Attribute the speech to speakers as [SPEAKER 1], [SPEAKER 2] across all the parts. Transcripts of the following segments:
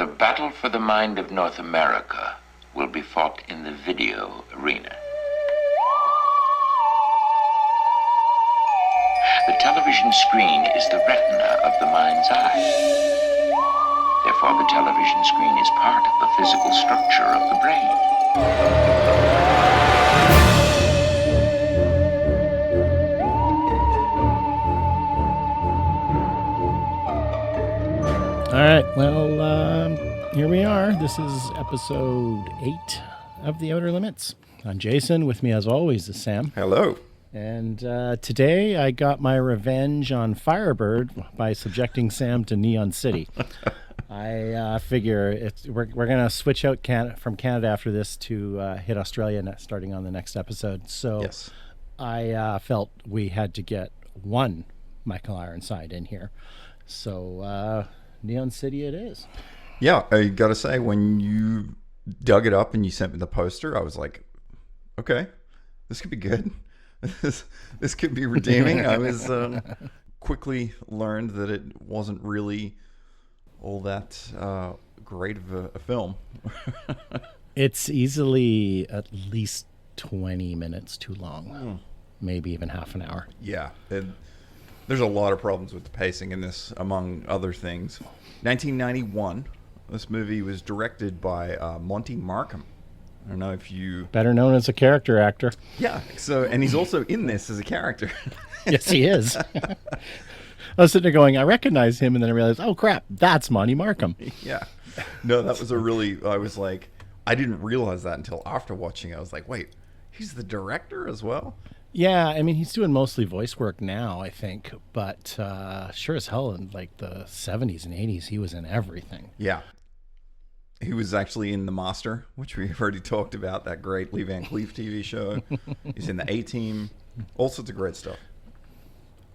[SPEAKER 1] The battle for the mind of North America will be fought in the video arena. The television screen is the retina of the mind's eye. Therefore, the television screen is part of the physical structure of the brain.
[SPEAKER 2] All right, well, here we are. This is episode 8 of The Outer Limits. I'm Jason. With me, as always, is Sam.
[SPEAKER 3] Hello.
[SPEAKER 2] And today I got my revenge on Firebird by subjecting Sam to Neon City. I figure we're going to switch out from Canada after this to hit Australia starting on the next episode. So yes. I felt we had to get one Michael Ironside in here. So Neon City it is.
[SPEAKER 3] Yeah, I got to say, when you dug it up and you sent me the poster, I was like, okay, this could be good. This could be redeeming. I was quickly learned that it wasn't really all that great of a film.
[SPEAKER 2] It's easily at least 20 minutes too long, maybe even half an hour.
[SPEAKER 3] Yeah, there's a lot of problems with the pacing in this, among other things. 1991, this movie was directed by Monty Markham. I don't know if you...
[SPEAKER 2] Better known as a character actor.
[SPEAKER 3] Yeah, and he's also in this as a character.
[SPEAKER 2] Yes, he is. I was sitting there going, I recognize him, and then I realized, oh crap, that's Monty Markham.
[SPEAKER 3] Yeah. No, that was I was like, I didn't realize that until after watching it. I was like, wait, he's the director as well?
[SPEAKER 2] Yeah, I mean, he's doing mostly voice work now, I think, but sure as hell in like the 70s and 80s, he was in everything.
[SPEAKER 3] Yeah. He was actually in The Master, which we've already talked about, that great Lee Van Cleef TV show. He's in the A-Team. All sorts of great stuff.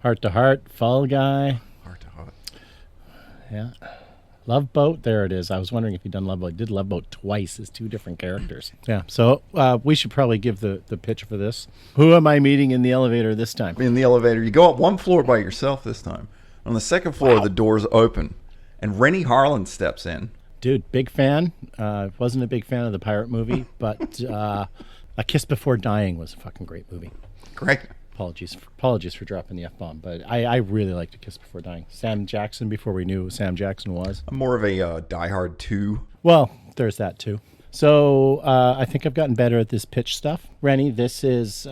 [SPEAKER 2] Heart to Heart, Fall Guy.
[SPEAKER 3] Heart to Heart.
[SPEAKER 2] Yeah. Love Boat, there it is. I was wondering if he'd done Love Boat. He did Love Boat twice as two different characters. Yeah, so we should probably give the pitch for this. Who am I meeting in the elevator this time?
[SPEAKER 3] In the elevator, you go up one floor by yourself this time. On the second floor, The doors open, and Rennie Harlan steps in. Dude,
[SPEAKER 2] big fan. Wasn't a big fan of the pirate movie, but A Kiss Before Dying was a fucking great movie.
[SPEAKER 3] Great.
[SPEAKER 2] Apologies for dropping the F-bomb, but I really liked A Kiss Before Dying. Sam Jackson, before we knew who Sam Jackson was.
[SPEAKER 3] I'm more of a Die Hard 2.
[SPEAKER 2] Well, there's that too. So I think I've gotten better at this pitch stuff. Rennie, this is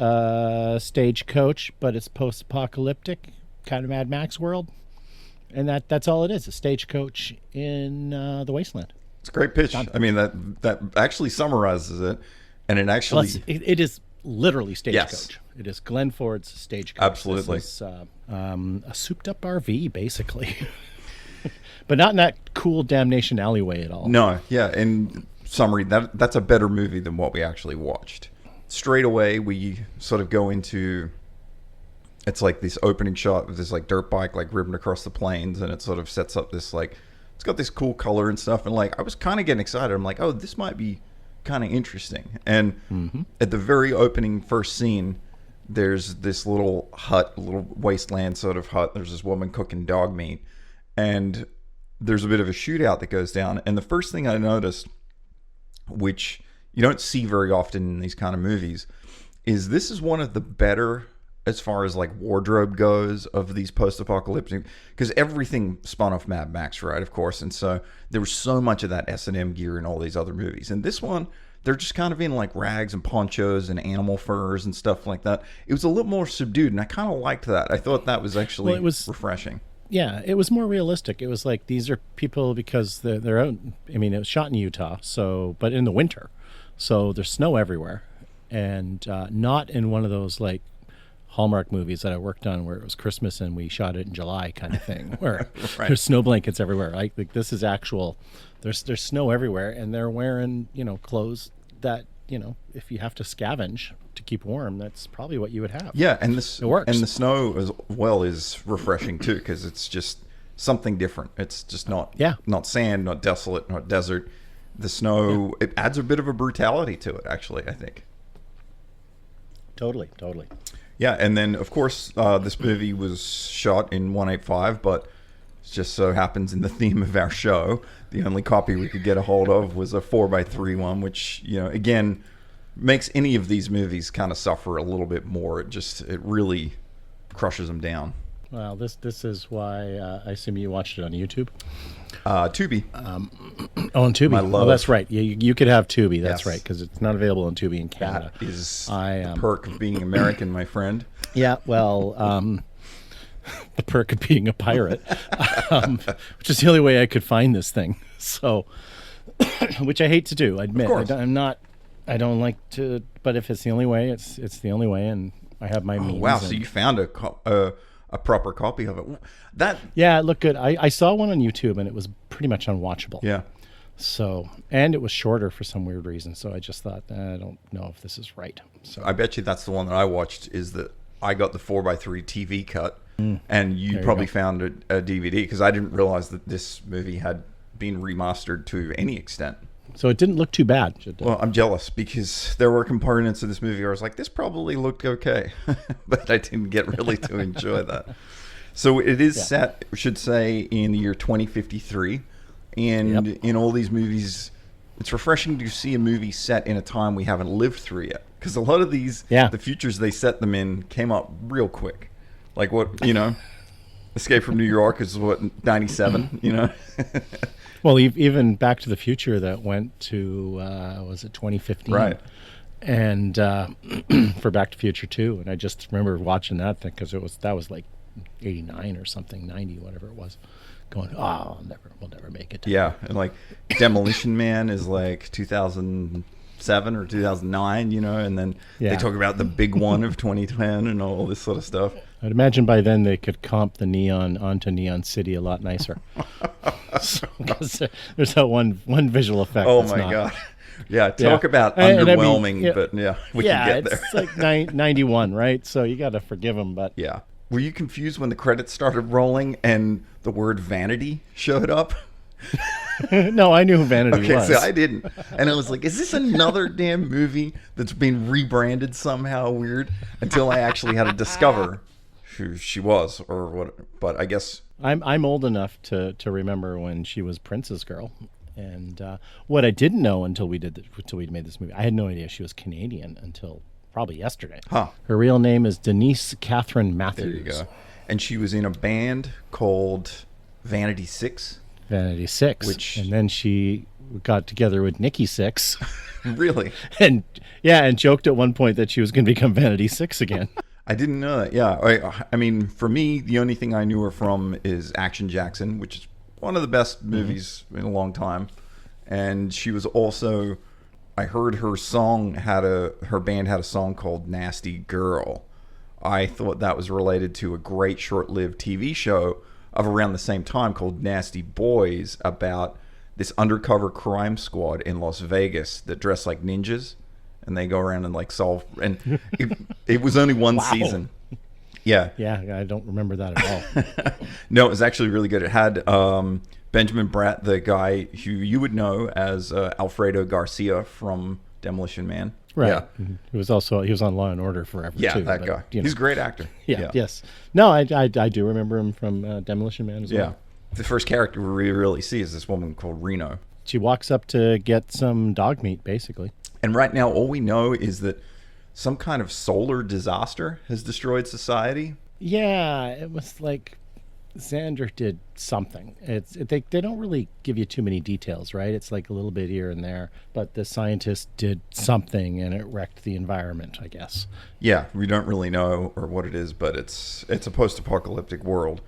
[SPEAKER 2] Stagecoach, but it's post-apocalyptic, kind of Mad Max world. And that's all it is, a stagecoach in the wasteland.
[SPEAKER 3] It's a great pitch. I mean, that actually summarizes it. And it actually...
[SPEAKER 2] Well, it is literally Stagecoach.
[SPEAKER 3] Yes.
[SPEAKER 2] It is Glenn Ford's Stagecoach.
[SPEAKER 3] Absolutely.
[SPEAKER 2] This is a souped-up RV, basically. But not in that cool Damnation alleyway at all.
[SPEAKER 3] No, yeah. In summary, that's a better movie than what we actually watched. Straight away, we sort of go into... It's like this opening shot with this like dirt bike like ribbing across the plains, and it sort of sets up this like... It's got this cool color and stuff, and like I was kind of getting excited. I'm like, oh, this might be kind of interesting. And at the very opening first scene, there's this little hut, a little wasteland sort of hut. There's this woman cooking dog meat, and there's a bit of a shootout that goes down. And the first thing I noticed, which you don't see very often in these kind of movies, is this is one of the better, as far as like wardrobe goes, of these post-apocalyptic, because everything spun off Mad Max, right? Of course. And so there was so much of that S&M gear in all these other movies. And this one, they're just kind of in like rags and ponchos and animal furs and stuff like that. It was a little more subdued, and I kind of liked that. I thought that was actually refreshing.
[SPEAKER 2] Yeah, it was more realistic. It was like, these are people because they're out. I mean, it was shot in Utah, but in the winter. So there's snow everywhere. And not in one of those like Hallmark movies that I worked on where it was Christmas and we shot it in July kind of thing, where
[SPEAKER 3] right.
[SPEAKER 2] There's snow blankets everywhere. Like this is actual, there's snow everywhere, and they're wearing, clothes that, if you have to scavenge to keep warm, that's probably what you would have.
[SPEAKER 3] Yeah, and it works. And the snow as well is refreshing too, because it's just something different. It's just not sand, not desolate, not desert. The snow, it adds a bit of a brutality to it, actually, I think.
[SPEAKER 2] Totally.
[SPEAKER 3] Yeah, and then, of course, this movie was shot in 185, but just so happens in the theme of our show, the only copy we could get a hold of was a 4x3 one, which, again, makes any of these movies kind of suffer a little bit more. It really crushes them down.
[SPEAKER 2] Well, this is why I assume you watched it on YouTube.
[SPEAKER 3] Tubi.
[SPEAKER 2] On Tubi.
[SPEAKER 3] My love.
[SPEAKER 2] Oh, that's right. You could have Tubi. That's
[SPEAKER 3] Yes.
[SPEAKER 2] right, because it's not available on Tubi in Canada.
[SPEAKER 3] That is the perk of being American, my friend.
[SPEAKER 2] Yeah, well, the perk of being a pirate, which is the only way I could find this thing. So, which I hate to do. I admit, I don't like to. But if it's the only way, it's the only way, and I have my means.
[SPEAKER 3] Wow! So you found a proper copy of it.
[SPEAKER 2] Yeah, it looked good. I saw one on YouTube, and it was pretty much unwatchable.
[SPEAKER 3] Yeah.
[SPEAKER 2] So, and it was shorter for some weird reason. So I just thought, I don't know if this is right. So
[SPEAKER 3] I bet you that's the one that I watched. Is that I got the 4x3 TV cut, and you probably found a DVD, because I didn't realize that this movie had been remastered to any extent.
[SPEAKER 2] So it didn't look too bad.
[SPEAKER 3] Well, I'm jealous, because there were components of this movie where I was like, this probably looked okay, but I didn't get really to enjoy that. So it is set, we should say, in the year 2053. And in all these movies, it's refreshing to see a movie set in a time we haven't lived through yet. Because a lot of these, the futures they set them in came up real quick. Like Escape from New York is 97,
[SPEAKER 2] Well, even Back to the Future that went to, was it 2015?
[SPEAKER 3] Right.
[SPEAKER 2] And for Back to the Future 2. And I just remember watching that thing, because that was like 89 or something, 90, whatever it was. Going, we'll never make it.
[SPEAKER 3] Yeah, and like Demolition Man is like 2007 or 2009, and then they talk about the big one of 2010 and all this sort of stuff.
[SPEAKER 2] I'd imagine by then they could comp the neon onto Neon City a lot nicer. Because there's that one visual effect.
[SPEAKER 3] Oh my God. Yeah, talk about underwhelming, but we can get there.
[SPEAKER 2] It's like 91, right? So you got to forgive them, but
[SPEAKER 3] yeah. Were you confused when the credits started rolling and the word vanity showed up?
[SPEAKER 2] No, I knew who Vanity was.
[SPEAKER 3] Okay, so I didn't. And I was like, is this another damn movie that's been rebranded somehow weird? Until I actually had to discover who she was or what. But I guess
[SPEAKER 2] I'm old enough to remember when she was Prince's girl. And what I didn't know until we made this movie, I had no idea she was Canadian until probably yesterday.
[SPEAKER 3] Huh.
[SPEAKER 2] Her real name is Denise Catherine Matthews.
[SPEAKER 3] There you go. And she was in a band called Vanity Six.
[SPEAKER 2] Vanity Six. And then she got together with Nikki Six.
[SPEAKER 3] Really?
[SPEAKER 2] And joked at one point that she was going to become Vanity Six again.
[SPEAKER 3] I didn't know that. Yeah. I mean, for me, the only thing I knew her from is Action Jackson, which is one of the best movies in a long time. And she was also... I heard her band had a song called Nasty Girl. I thought that was related to a great short-lived TV show of around the same time called Nasty Boys, about this undercover crime squad in Las Vegas that dress like ninjas, and they go around and like solve. And it was only one season. Yeah.
[SPEAKER 2] Yeah, I don't remember that at all.
[SPEAKER 3] No, it was actually really good. It had Benjamin Bratt, the guy who you would know as Alfredo Garcia from Demolition Man.
[SPEAKER 2] Right.
[SPEAKER 3] Yeah.
[SPEAKER 2] He was on Law and Order forever,
[SPEAKER 3] yeah,
[SPEAKER 2] too.
[SPEAKER 3] That guy. He's a great actor.
[SPEAKER 2] Yeah. Yes. No, I do remember him from Demolition Man as well.
[SPEAKER 3] Yeah. The first character we really see is this woman called Reno.
[SPEAKER 2] She walks up to get some dog meat, basically.
[SPEAKER 3] And right now, all we know is that some kind of solar disaster has destroyed society.
[SPEAKER 2] Yeah, it was like Xander did something. They don't really give you too many details, right? It's like a little bit here and there, but the scientist did something and it wrecked the environment, I guess.
[SPEAKER 3] Yeah, we don't really know or what it is, but it's a post-apocalyptic world.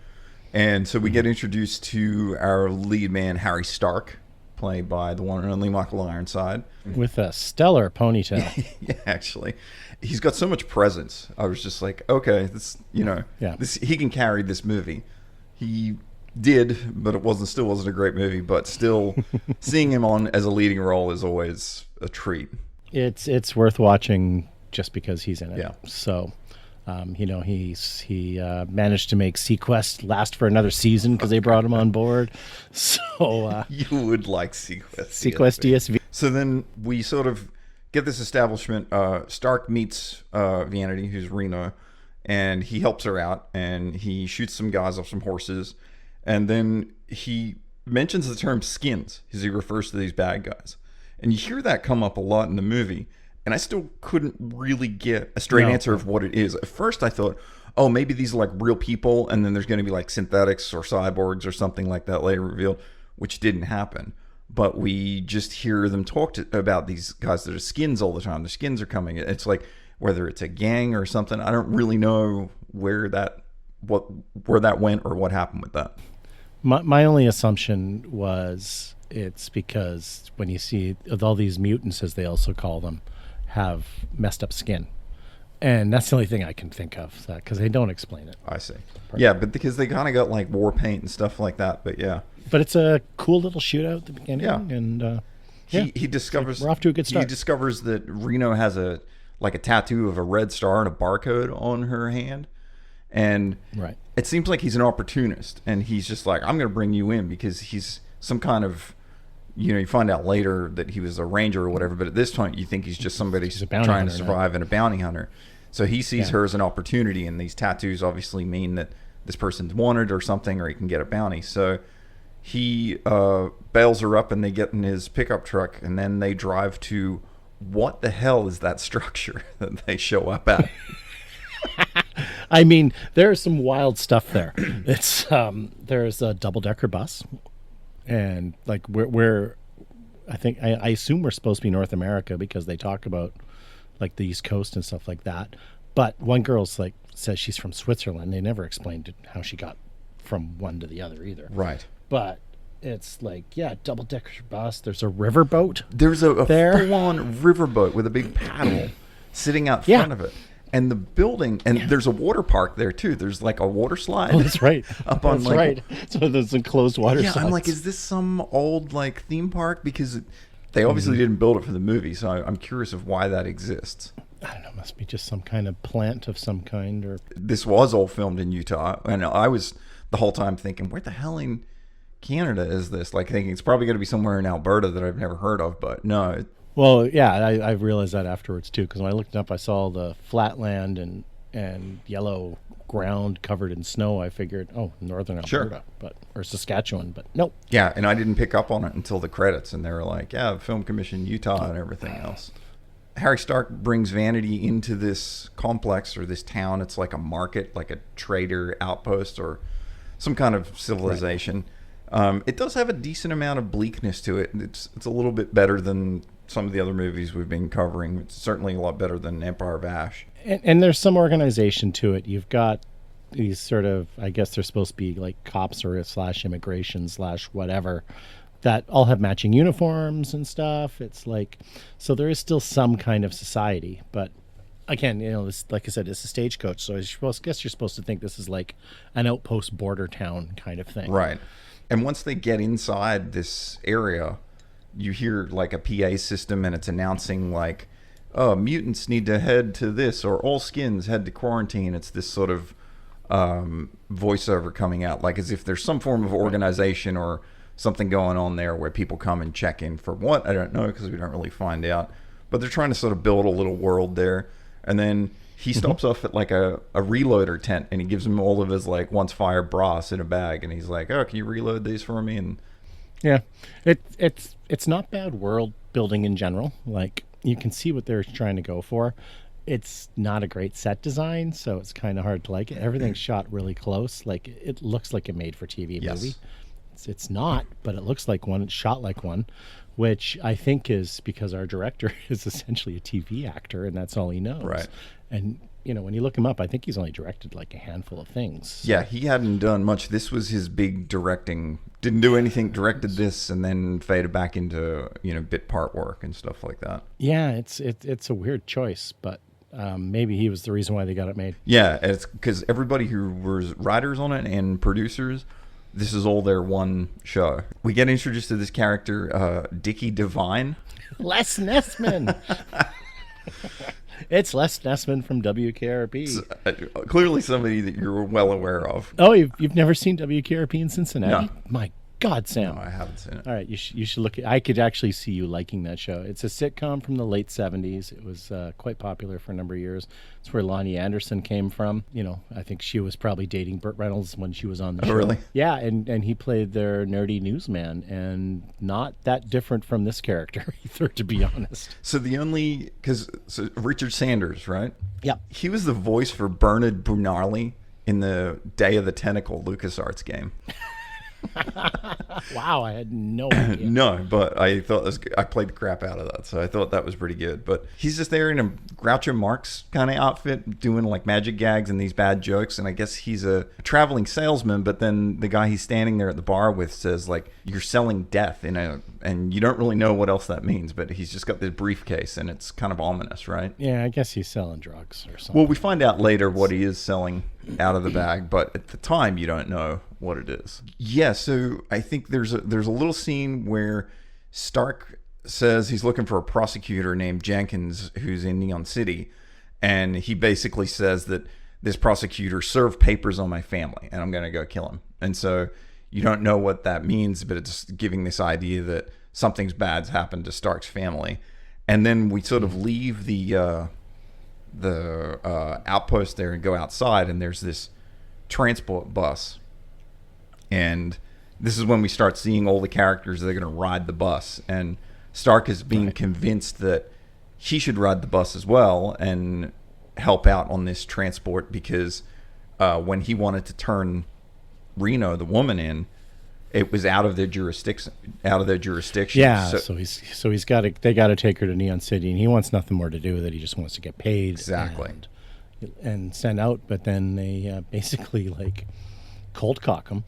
[SPEAKER 3] And so we get introduced to our lead man, Harry Stark, played by the one and only Michael Ironside.
[SPEAKER 2] With a stellar ponytail.
[SPEAKER 3] Yeah, actually. He's got so much presence. I was just like, okay, he can carry this movie. He did, but still wasn't a great movie, but still seeing him on as a leading role is always a treat.
[SPEAKER 2] It's worth watching just because he's in it.
[SPEAKER 3] Yeah.
[SPEAKER 2] So, he managed to make Sequest last for another season because they brought him on board. So
[SPEAKER 3] you would like Sequest.
[SPEAKER 2] Sequest DSV.
[SPEAKER 3] So then we sort of get this establishment. Stark meets Vanity, who's Reno, and he helps her out, and he shoots some guys off some horses, And then he mentions the term skins as he refers to these bad guys. And you hear that come up a lot in the movie. And I still couldn't really get a straight answer of what it is. At first I thought, oh, maybe these are like real people, and then there's going to be like synthetics or cyborgs or something like that later revealed, which didn't happen. But we just hear them talk about these guys that are skins all the time. The skins are coming. It's like whether it's a gang or something. I don't really know where that went or what happened with that.
[SPEAKER 2] My only assumption was it's because when you see all these mutants, as they also call them, have messed up skin. And that's the only thing I can think of, because they don't explain it.
[SPEAKER 3] I see. Yeah, but because they kind of got like war paint and stuff like that. But yeah.
[SPEAKER 2] But it's a cool little shootout at the beginning.
[SPEAKER 3] Yeah.
[SPEAKER 2] And
[SPEAKER 3] he discovers...
[SPEAKER 2] We're off to a good start.
[SPEAKER 3] He discovers that Reno has a tattoo of a red star and a barcode on her hand. And it seems like he's an opportunist. And he's just like, I'm going to bring you in because he's some kind of... you find out later that he was a ranger or whatever, but at this point you think he's just somebody trying to survive and a bounty hunter. So he sees her as an opportunity, and these tattoos obviously mean that this person's wanted or something, or he can get a bounty. So he bails her up, and they get in his pickup truck, and then they drive to what the hell is that structure that they show up at?
[SPEAKER 2] I mean, there's some wild stuff there. It's there's a double-decker bus. And like we're I assume we're supposed to be North America because they talk about like the East Coast and stuff like that. But one girl's like says she's from Switzerland. They never explained how she got from one to the other either.
[SPEAKER 3] Right.
[SPEAKER 2] But it's like, double-decker bus. There's a riverboat.
[SPEAKER 3] There's a full-on riverboat with a big paddle sitting out front of it. And the building, and there's a water park there too. There's like a water slide.
[SPEAKER 2] Oh, that's right.
[SPEAKER 3] That's
[SPEAKER 2] right. So there's enclosed water slides.
[SPEAKER 3] I'm like, is this some old like theme park? Because they obviously didn't build it for the movie, so I'm curious of why that exists.
[SPEAKER 2] I don't know. Must be just some kind of plant of some kind, or
[SPEAKER 3] this was all filmed in Utah, and I was the whole time thinking, where the hell in Canada is this? Like thinking it's probably going to be somewhere in Alberta that I've never heard of, but no.
[SPEAKER 2] Well, yeah, I realized that afterwards too, because when I looked it up, I saw the flat land and yellow ground covered in snow. I figured, northern Alberta, or Saskatchewan, but nope.
[SPEAKER 3] Yeah, and I didn't pick up on it until the credits, and they were like, Film Commission Utah and everything else. Harry Stark brings Vanity into this complex or this town. It's like a market, like a trader outpost or some kind of civilization. Right. It does have a decent amount of bleakness to it. It's a little bit better than some of the other movies we've been covering. It's certainly a lot better than Empire of Ash.
[SPEAKER 2] And there's some organization to it. You've got these sort of, I guess they're supposed to be like cops or / immigration / whatever, that all have matching uniforms and stuff. It's like, so there is still some kind of society. But again, this, like I said, it's a stagecoach. So I guess you're supposed to think this is like an outpost border town kind of thing.
[SPEAKER 3] Right. And once they get inside this area, you hear like a PA system, and it's announcing like, mutants need to head to this, or all skins head to quarantine. It's this sort of voiceover coming out, like as if there's some form of organization or something going on there where people come and check in for what, I don't know, because we don't really find out. But they're trying to sort of build a little world there. And then he stops off at like a reloader tent, and he gives him all of his like once fired brass in a bag, and he's like, can you reload these for me? And
[SPEAKER 2] yeah, it's not bad world building in general. Like you can see what they're trying to go for. It's not a great set design, so it's kind of hard to like it. Everything's shot really close. Like it looks like a made for TV movie. It's not, but it looks like one. It's shot like one, which I think is because our director is essentially a TV actor, and that's all he knows.
[SPEAKER 3] Right.
[SPEAKER 2] And when you look him up, I think he's only directed like a handful of things. So.
[SPEAKER 3] Yeah, he hadn't done much. This was his big directing. Didn't do anything, directed this, and then faded back into, bit part work and stuff like that.
[SPEAKER 2] Yeah, it's a weird choice, but maybe he was the reason why they got it made.
[SPEAKER 3] Yeah, it's because everybody who was writers on it and producers, this is all their one show. We get introduced to this character, Dickie Devine.
[SPEAKER 2] Les Nessman. It's Les Nessman from WKRP.
[SPEAKER 3] Clearly somebody that you're well aware of.
[SPEAKER 2] Oh, you've never seen WKRP in Cincinnati?
[SPEAKER 3] No.
[SPEAKER 2] My God, Sam.
[SPEAKER 3] No, I haven't seen it.
[SPEAKER 2] All right, you should look. I could actually see you liking that show. It's a sitcom from the late '70s. It was quite popular for a number of years. It's where Lonnie Anderson came from. You know, I think she was probably dating Burt Reynolds when she was on the show.
[SPEAKER 3] Oh, really?
[SPEAKER 2] Yeah, and he played their nerdy newsman, and not that different from this character either, to be honest.
[SPEAKER 3] So Richard Sanders, right?
[SPEAKER 2] Yeah.
[SPEAKER 3] He was the voice for Bernard Brunali in the Day of the Tentacle LucasArts game.
[SPEAKER 2] Wow, I had no idea.
[SPEAKER 3] No, but I thought I played the crap out of that, so I thought that was pretty good. But he's just there in a Groucho Marx kind of outfit, doing like magic gags and these bad jokes. And I guess he's a traveling salesman. But then the guy he's standing there at the bar with says, like, "You're selling death," and you don't really know what else that means. But he's just got this briefcase, and it's kind of ominous, right?
[SPEAKER 2] Yeah, I guess he's selling drugs or something.
[SPEAKER 3] Well, we find out later what he is selling out of the bag, but at the time you don't know what it is. Yeah, so I think there's a little scene where Stark says he's looking for a prosecutor named Jenkins who's in Neon City, and he basically says that this prosecutor served papers on my family and I'm going to go kill him. And so you don't know what that means, but it's giving this idea that something's bad's happened to Stark's family. And then we sort of leave the outpost there and go outside, and there's this transport bus, and this is when we start seeing all the characters that are going to ride the bus, and Stark is being convinced that he should ride the bus as well and help out on this transport, because when he wanted to turn Reno, the woman, in, it was out of their jurisdiction.
[SPEAKER 2] Yeah, so he's got to. They got to take her to Neon City, and he wants nothing more to do with it. He just wants to get paid,
[SPEAKER 3] exactly,
[SPEAKER 2] and send out. But then they basically like cold cock him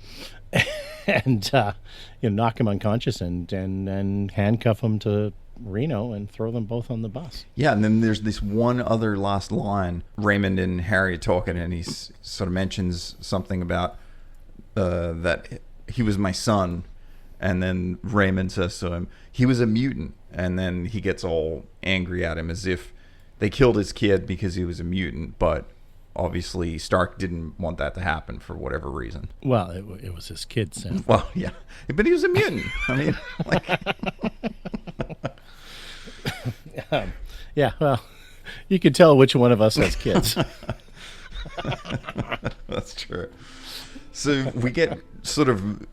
[SPEAKER 2] and knock him unconscious and handcuff him to Reno and throw them both on the bus.
[SPEAKER 3] Yeah, and then there's this one other last line. Raymond and Harry are talking, and he sort of mentions something about that he was my son, and then Raymond says to him, he was a mutant, and then he gets all angry at him as if they killed his kid because he was a mutant, but obviously Stark didn't want that to happen for whatever reason.
[SPEAKER 2] Well, it was his kid, Sam.
[SPEAKER 3] Well, yeah, but he was a mutant. I mean, like...
[SPEAKER 2] Yeah, well, you can tell which one of us has kids.
[SPEAKER 3] That's true. So we get sort of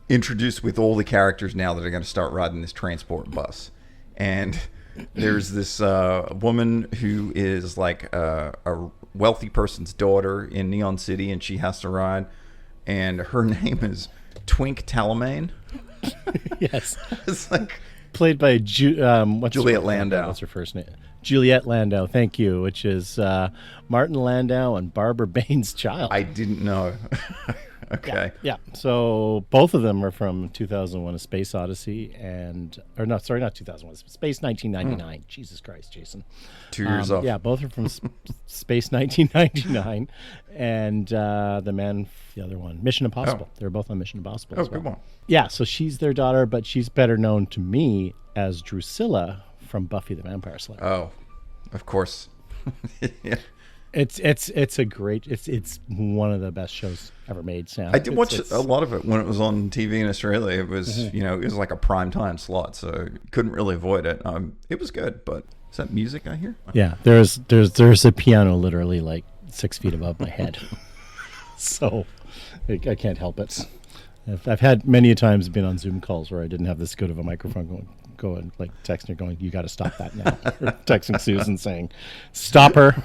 [SPEAKER 3] introduced with all the characters now that are going to start riding this transport bus. And there's this woman who is like a wealthy person's daughter in Neon City, and she has to ride. And her name is Twink Talamane.
[SPEAKER 2] Yes.
[SPEAKER 3] It's like...
[SPEAKER 2] Played by
[SPEAKER 3] Juliet Landau.
[SPEAKER 2] What's her first name? Juliet Landau, thank you, which is Martin Landau and Barbara Bain's child.
[SPEAKER 3] I didn't know. Okay.
[SPEAKER 2] Yeah. So both of them are from 2001: A Space Odyssey, not 2001, Space 1999. Jesus Christ, Jason.
[SPEAKER 3] 2 years off.
[SPEAKER 2] Yeah, both are from Space 1999, and the other one, Mission Impossible.
[SPEAKER 3] Oh.
[SPEAKER 2] They're both on Mission Impossible.
[SPEAKER 3] Oh,
[SPEAKER 2] as well.
[SPEAKER 3] good one.
[SPEAKER 2] Yeah, so she's their daughter, but she's better known to me as Drusilla from Buffy the Vampire Slayer.
[SPEAKER 3] Oh, of course. Yeah.
[SPEAKER 2] It's one of the best shows ever made, Sam.
[SPEAKER 3] I did watch a lot of it when it was on TV in Australia. It was, it was like a prime time slot, so couldn't really avoid it. It was good, but is that music I hear?
[SPEAKER 2] Yeah, there's a piano literally like 6 feet above my head, so I can't help it. I've had many times been on Zoom calls where I didn't have this good of a microphone going like texting her going, you got to stop that now. Or texting Susan saying, stop her.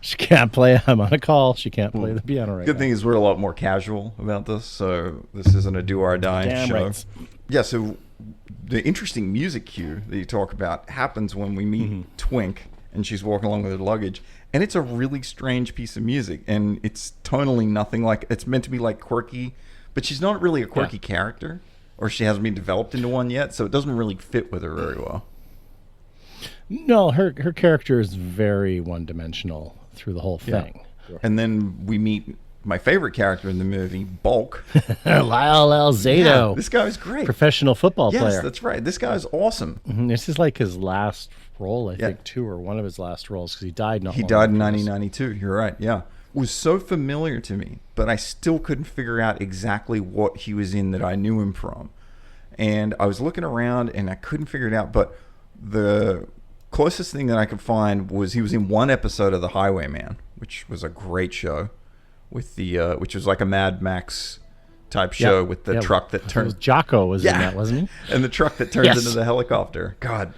[SPEAKER 2] She can't play. I'm on a call. She can't play the piano right
[SPEAKER 3] Good
[SPEAKER 2] now.
[SPEAKER 3] thing is we're a lot more casual about this, so this isn't a do or die
[SPEAKER 2] Damn
[SPEAKER 3] show.
[SPEAKER 2] right.
[SPEAKER 3] Yeah, so the interesting music cue that you talk about happens when we meet Twink, and she's walking along with her luggage, and it's a really strange piece of music, and it's tonally nothing like, it's meant to be like quirky, but she's not really a quirky character, or she hasn't been developed into one yet, so it doesn't really fit with her very well.
[SPEAKER 2] No, her character is very one-dimensional through the whole thing.
[SPEAKER 3] Yeah. And then we meet my favorite character in the movie, Bulk.
[SPEAKER 2] Lyle Alzado.
[SPEAKER 3] Yeah, this guy was great.
[SPEAKER 2] Professional football player.
[SPEAKER 3] Yes, that's right. This guy is awesome.
[SPEAKER 2] This is like his last role, I think, too, or one of his last roles, because he died not long
[SPEAKER 3] He died in
[SPEAKER 2] after this.
[SPEAKER 3] 1992. You're right, yeah. was so familiar to me, but I still couldn't figure out exactly what he was in that I knew him from. And I was looking around and I couldn't figure it out, but the closest thing that I could find was he was in one episode of The Highwayman, which was a great show, with the which was like a Mad Max type show with the truck that turns.
[SPEAKER 2] Jocko was in that, wasn't he?
[SPEAKER 3] And the truck that turns into the helicopter. God,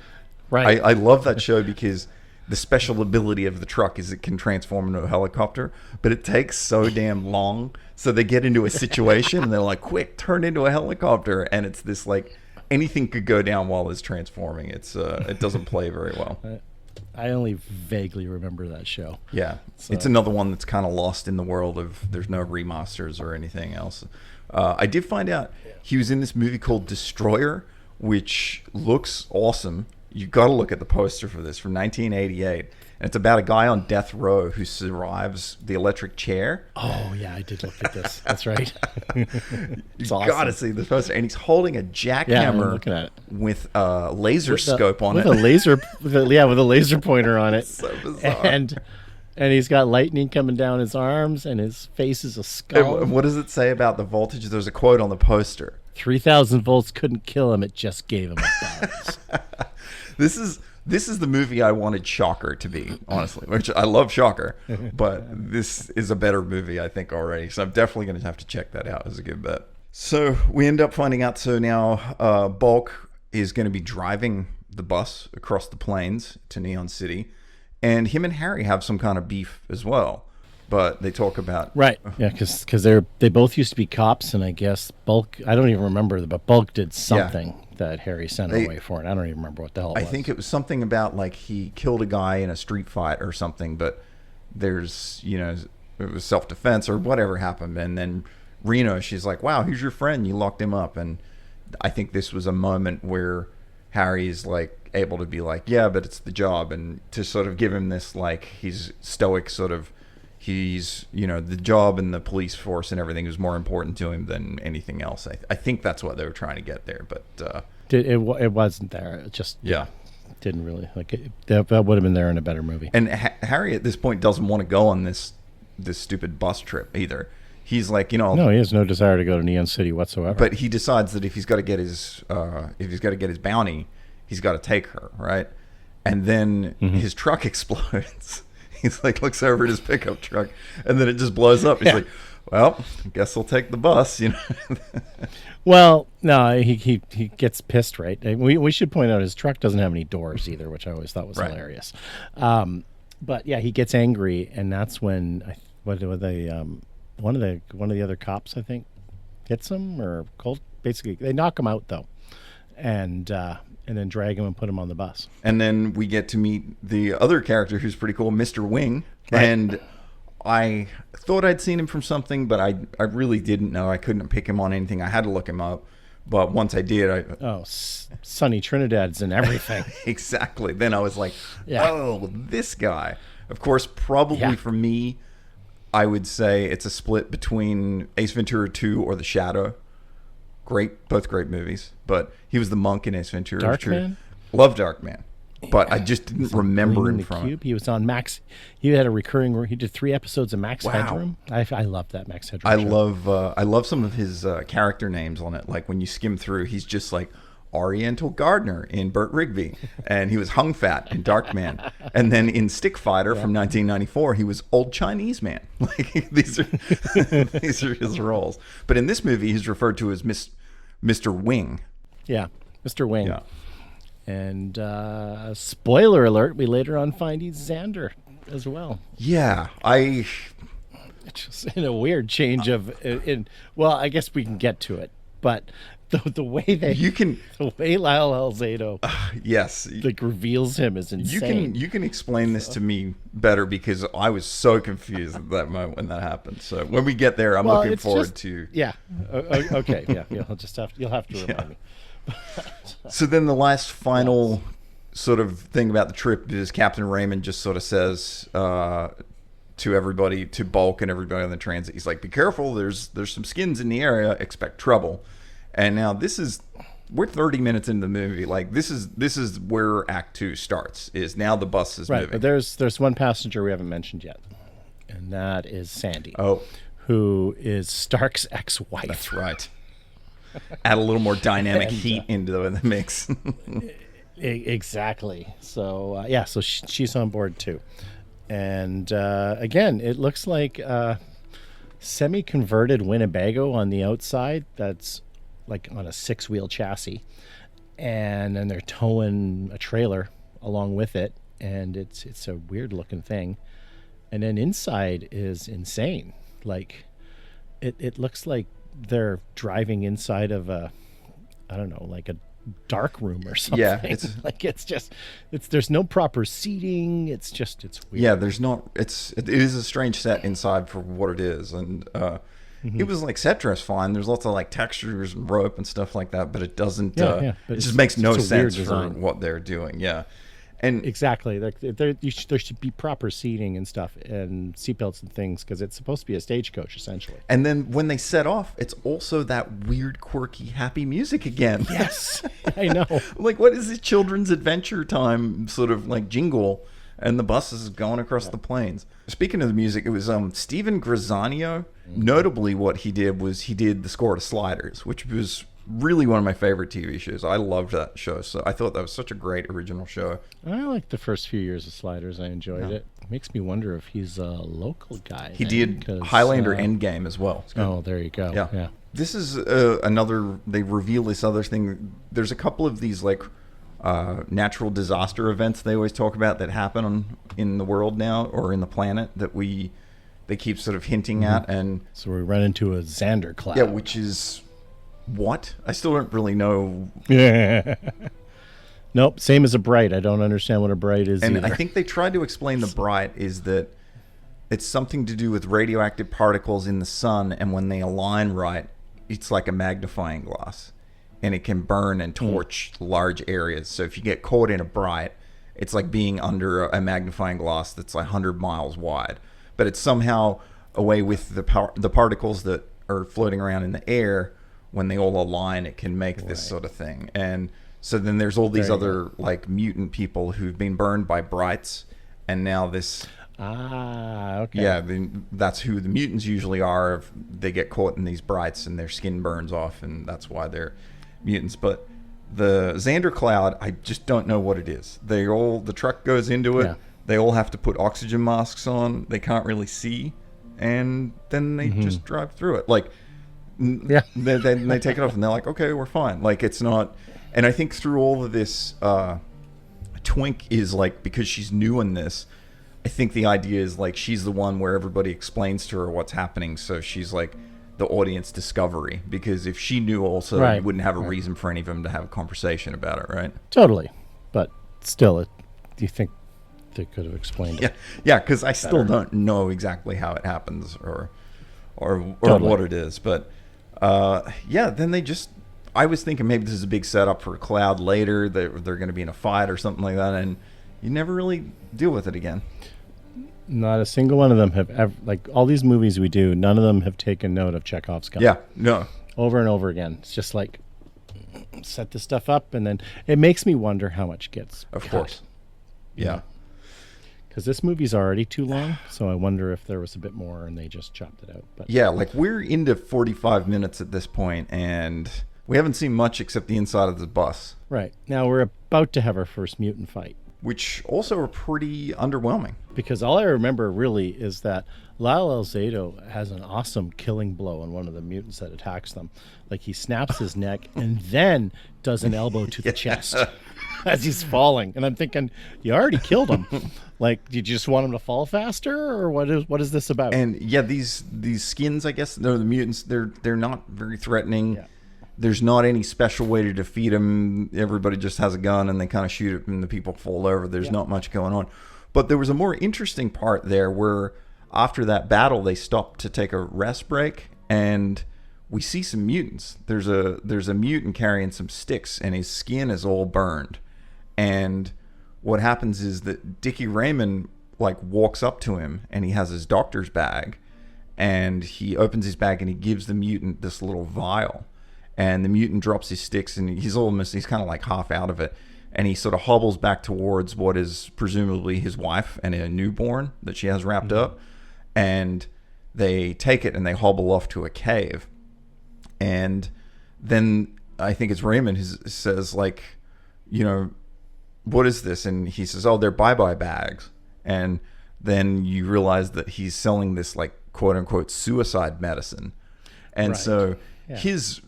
[SPEAKER 2] right.
[SPEAKER 3] I love that show because the special ability of the truck is it can transform into a helicopter, but it takes so damn long. So they get into a situation and they're like, quick, turn into a helicopter. And it's this like, anything could go down while it's transforming. It's it doesn't play very well.
[SPEAKER 2] I only vaguely remember that show.
[SPEAKER 3] Yeah. So. It's another one that's kind of lost in the world of there's no remasters or anything else. I did find out he was in this movie called Destroyer, which looks awesome. You got to look at the poster for this from 1988. And it's about a guy on death row who survives the electric chair.
[SPEAKER 2] Oh, yeah, I did look at this. That's right.
[SPEAKER 3] You got to see this poster. And he's holding a jackhammer with a laser scope on it.
[SPEAKER 2] With a laser pointer on it.
[SPEAKER 3] So bizarre.
[SPEAKER 2] And he's got lightning coming down his arms, and his face is a skull.
[SPEAKER 3] And what does it say about the voltage? There's a quote on the poster.
[SPEAKER 2] 3,000 volts couldn't kill him. It just gave him a buzz.
[SPEAKER 3] This is the movie I wanted Shocker to be, honestly, which I love Shocker, but this is a better movie, I think, already. So I'm definitely going to have to check that out as a good bet. So we end up finding out, so now Bulk is going to be driving the bus across the plains to Neon City, and him and Harry have some kind of beef as well. But they talk about...
[SPEAKER 2] Right, yeah, because they both used to be cops, and I guess Bulk, I don't even remember, but Bulk did something that Harry sent away for it. I don't even remember what the hell it was.
[SPEAKER 3] I think it was something about, like, he killed a guy in a street fight or something, but there's, it was self-defense or whatever happened. And then Reno, she's like, wow, he's your friend. You locked him up. And I think this was a moment where Harry's, like, able to be like, yeah, but it's the job. And to sort of give him this, like, he's stoic sort of, he's, the job and the police force and everything is more important to him than anything else. I think that's what they were trying to get there, but
[SPEAKER 2] it wasn't there. It just didn't really like it. That would have been there in a better movie.
[SPEAKER 3] And Harry at this point doesn't want to go on this stupid bus trip either. He's like,
[SPEAKER 2] no, he has no desire to go to Neon City whatsoever.
[SPEAKER 3] But he decides that if he's got to get his bounty, he's got to take her, right? And then his truck explodes. He's like, looks over at his pickup truck, and then it just blows up. He's like, well, I guess I'll take the bus,
[SPEAKER 2] Well, no, he gets pissed, right? We should point out his truck doesn't have any doors either, which I always thought was hilarious. But yeah, he gets angry, and that's when one of the other cops, I think, hits him or basically they knock him out though, and then drag him and put him on the bus. And
[SPEAKER 3] then we get to meet the other character who's pretty cool, Mr. Wing. Right. And I thought I'd seen him from something, but I really didn't know. I couldn't pick him on anything. I had to look him up. But once I did,
[SPEAKER 2] Sonny Trinidad's and everything.
[SPEAKER 3] Exactly. Then I was like, oh, this guy. Of course, probably for me, I would say it's a split between Ace Ventura 2 or The Shadow. Both great movies, but he was the monk in Ace Ventura.
[SPEAKER 2] Darkman?
[SPEAKER 3] Love Darkman, but I just didn't remember him from
[SPEAKER 2] Cube. He was on Max. He had a recurring. He did 3 episodes of Max Headroom. I love that Max Headroom.
[SPEAKER 3] I love some of his character names on it. Like when you skim through, he's just like Oriental Gardener in Burt Rigby, and he was Hung Fat in Darkman, and then in Stick Fighter from 1994, he was Old Chinese Man. Like these are his roles. But in this movie, he's referred to as Mr. Wing.
[SPEAKER 2] Yeah, Mr. Wing.
[SPEAKER 3] Yeah.
[SPEAKER 2] And spoiler alert: we later on find he's Xander as well.
[SPEAKER 3] Yeah,
[SPEAKER 2] just in a weird change of. Well, I guess we can get to it, but. The way the way Lyle Alzado reveals him is insane.
[SPEAKER 3] You can explain this to me better because I was so confused at that moment when that happened. So when we get there, I'm looking forward to.
[SPEAKER 2] Yeah. Okay. Yeah. You'll have to remind me.
[SPEAKER 3] So then the last final sort of thing about the trip is Captain Raymond just sort of says to everybody, to Bulk and everybody on the transit, he's like, "Be careful. There's some skins in the area. Expect trouble." And now we're 30 minutes into the movie. Like this is where Act 2 starts. Is now the bus is moving.
[SPEAKER 2] But there's one passenger we haven't mentioned yet, and that is Sandy.
[SPEAKER 3] Oh,
[SPEAKER 2] Who is Stark's ex-wife.
[SPEAKER 3] that's right. Add a little more dynamic heat into the mix.
[SPEAKER 2] Exactly. So so she's on board too. And again, it looks like semi-converted Winnebago on the outside. That's like on a 6-wheel chassis, and then they're towing a trailer along with it, and it's a weird looking thing. And then inside is insane. Like it looks like they're driving inside of a, I don't know, like a dark room or something.
[SPEAKER 3] Yeah, it's
[SPEAKER 2] like there's no proper seating. It's weird.
[SPEAKER 3] Yeah, there's not. It is a strange set inside for what it is, and it was like set dress fine. There's lots of like textures and rope and stuff like that, but it doesn't. It just makes no sense for what they're doing. Yeah, and
[SPEAKER 2] exactly. There should be proper seating and stuff and seatbelts and things because it's supposed to be a stagecoach essentially.
[SPEAKER 3] And then when they set off, it's also that weird, quirky, happy music again.
[SPEAKER 2] Yes, I know.
[SPEAKER 3] Like, what is this children's adventure time sort of like jingle? And the bus is going across the plains. Speaking of the music, it was Steven Graziano. Notably, what he did was he did the score to Sliders, which was really one of my favorite TV shows. I loved that show, so I thought that was such a great original show.
[SPEAKER 2] I liked the first few years of Sliders. I enjoyed it. It makes me wonder if he's a local guy.
[SPEAKER 3] He did Highlander Endgame as well.
[SPEAKER 2] Oh, there you go. Yeah.
[SPEAKER 3] This is another. They reveal this other thing. There's a couple of these like natural disaster events they always talk about that happen in the world now or in the planet that they keep sort of hinting at. And
[SPEAKER 2] so we run into a Xander cloud.
[SPEAKER 3] Yeah, which is what? I still don't really know.
[SPEAKER 2] Yeah. Nope, same as a bright. I don't understand what a bright is
[SPEAKER 3] And
[SPEAKER 2] either.
[SPEAKER 3] I think they tried to explain the bright is that it's something to do with radioactive particles in the sun, and when they align right, it's like a magnifying glass. And it can burn and torch large areas. So if you get caught in a bright, it's like being under a magnifying glass that's like 100 miles wide. But it's somehow away with the particles that are floating around in the air. When they all align, it can make this sort of thing. And so then there's all these other like mutant people who've been burned by brights, and now this.
[SPEAKER 2] Okay.
[SPEAKER 3] Yeah, that's who the mutants usually are. They get caught in these brights and their skin burns off, and that's why they're mutants. But the Xander cloud, I just don't know what it is. The truck goes into it. Yeah. They all have to put oxygen masks on. They can't really see, and then they just drive through it. Like, they take it off, and they're like, okay, we're fine. Like, it's not. And I think through all of this, Twink is like, because she's new in this, I think the idea is like she's the one where everybody explains to her what's happening, so she's like the audience discovery, because if she knew also, you wouldn't have a reason for any of them to have a conversation about it, right?
[SPEAKER 2] Totally. But still, do you think they could have explained it?
[SPEAKER 3] Yeah, because I still don't know exactly how it happens or what it is. But then they just, I was thinking maybe this is a big setup for Cloud later, they're going to be in a fight or something like that, and you never really deal with it again.
[SPEAKER 2] Not a single one of them have ever, like all these movies we do, none of them have taken note of Chekhov's gun.
[SPEAKER 3] Yeah, no.
[SPEAKER 2] Over and over again. It's just like, set this stuff up, and then it makes me wonder how much gets
[SPEAKER 3] Of course. Yeah.
[SPEAKER 2] Because this movie's already too long, so I wonder if there was a bit more and they just chopped it out. But
[SPEAKER 3] yeah, like we're into 45 minutes at this point, and we haven't seen much except the inside of the bus.
[SPEAKER 2] Right. Now we're about to have our first mutant fight,
[SPEAKER 3] which also are pretty underwhelming.
[SPEAKER 2] Because all I remember really is that Lyle Alzado has an awesome killing blow on one of the mutants that attacks them. Like he snaps his neck and then does an elbow to the chest as he's falling. And I'm thinking, you already killed him. Like, did you just want him to fall faster, or what is this about?
[SPEAKER 3] And yeah, these skins, I guess, they're the mutants. They're not very threatening. Yeah. There's not any special way to defeat them. Everybody just has a gun and they kind of shoot it and the people fall over. There's not much going on. But there was a more interesting part there where after that battle, they stopped to take a rest break, and we see some mutants. There's a mutant carrying some sticks, and his skin is all burned. And what happens is that Dickie Raymond like walks up to him, and he has his doctor's bag, and he opens his bag and he gives the mutant this little vial. And the mutant drops his sticks, and he's kind of like half out of it. And he sort of hobbles back towards what is presumably his wife and a newborn that she has wrapped up. and they take it and they hobble off to a cave. And then I think it's Raymond who says, like, you know, what is this? And he says, oh, they're bye-bye bags. And then you realize that he's selling this, like, quote-unquote suicide medicine. And
[SPEAKER 2] Right.
[SPEAKER 3] so his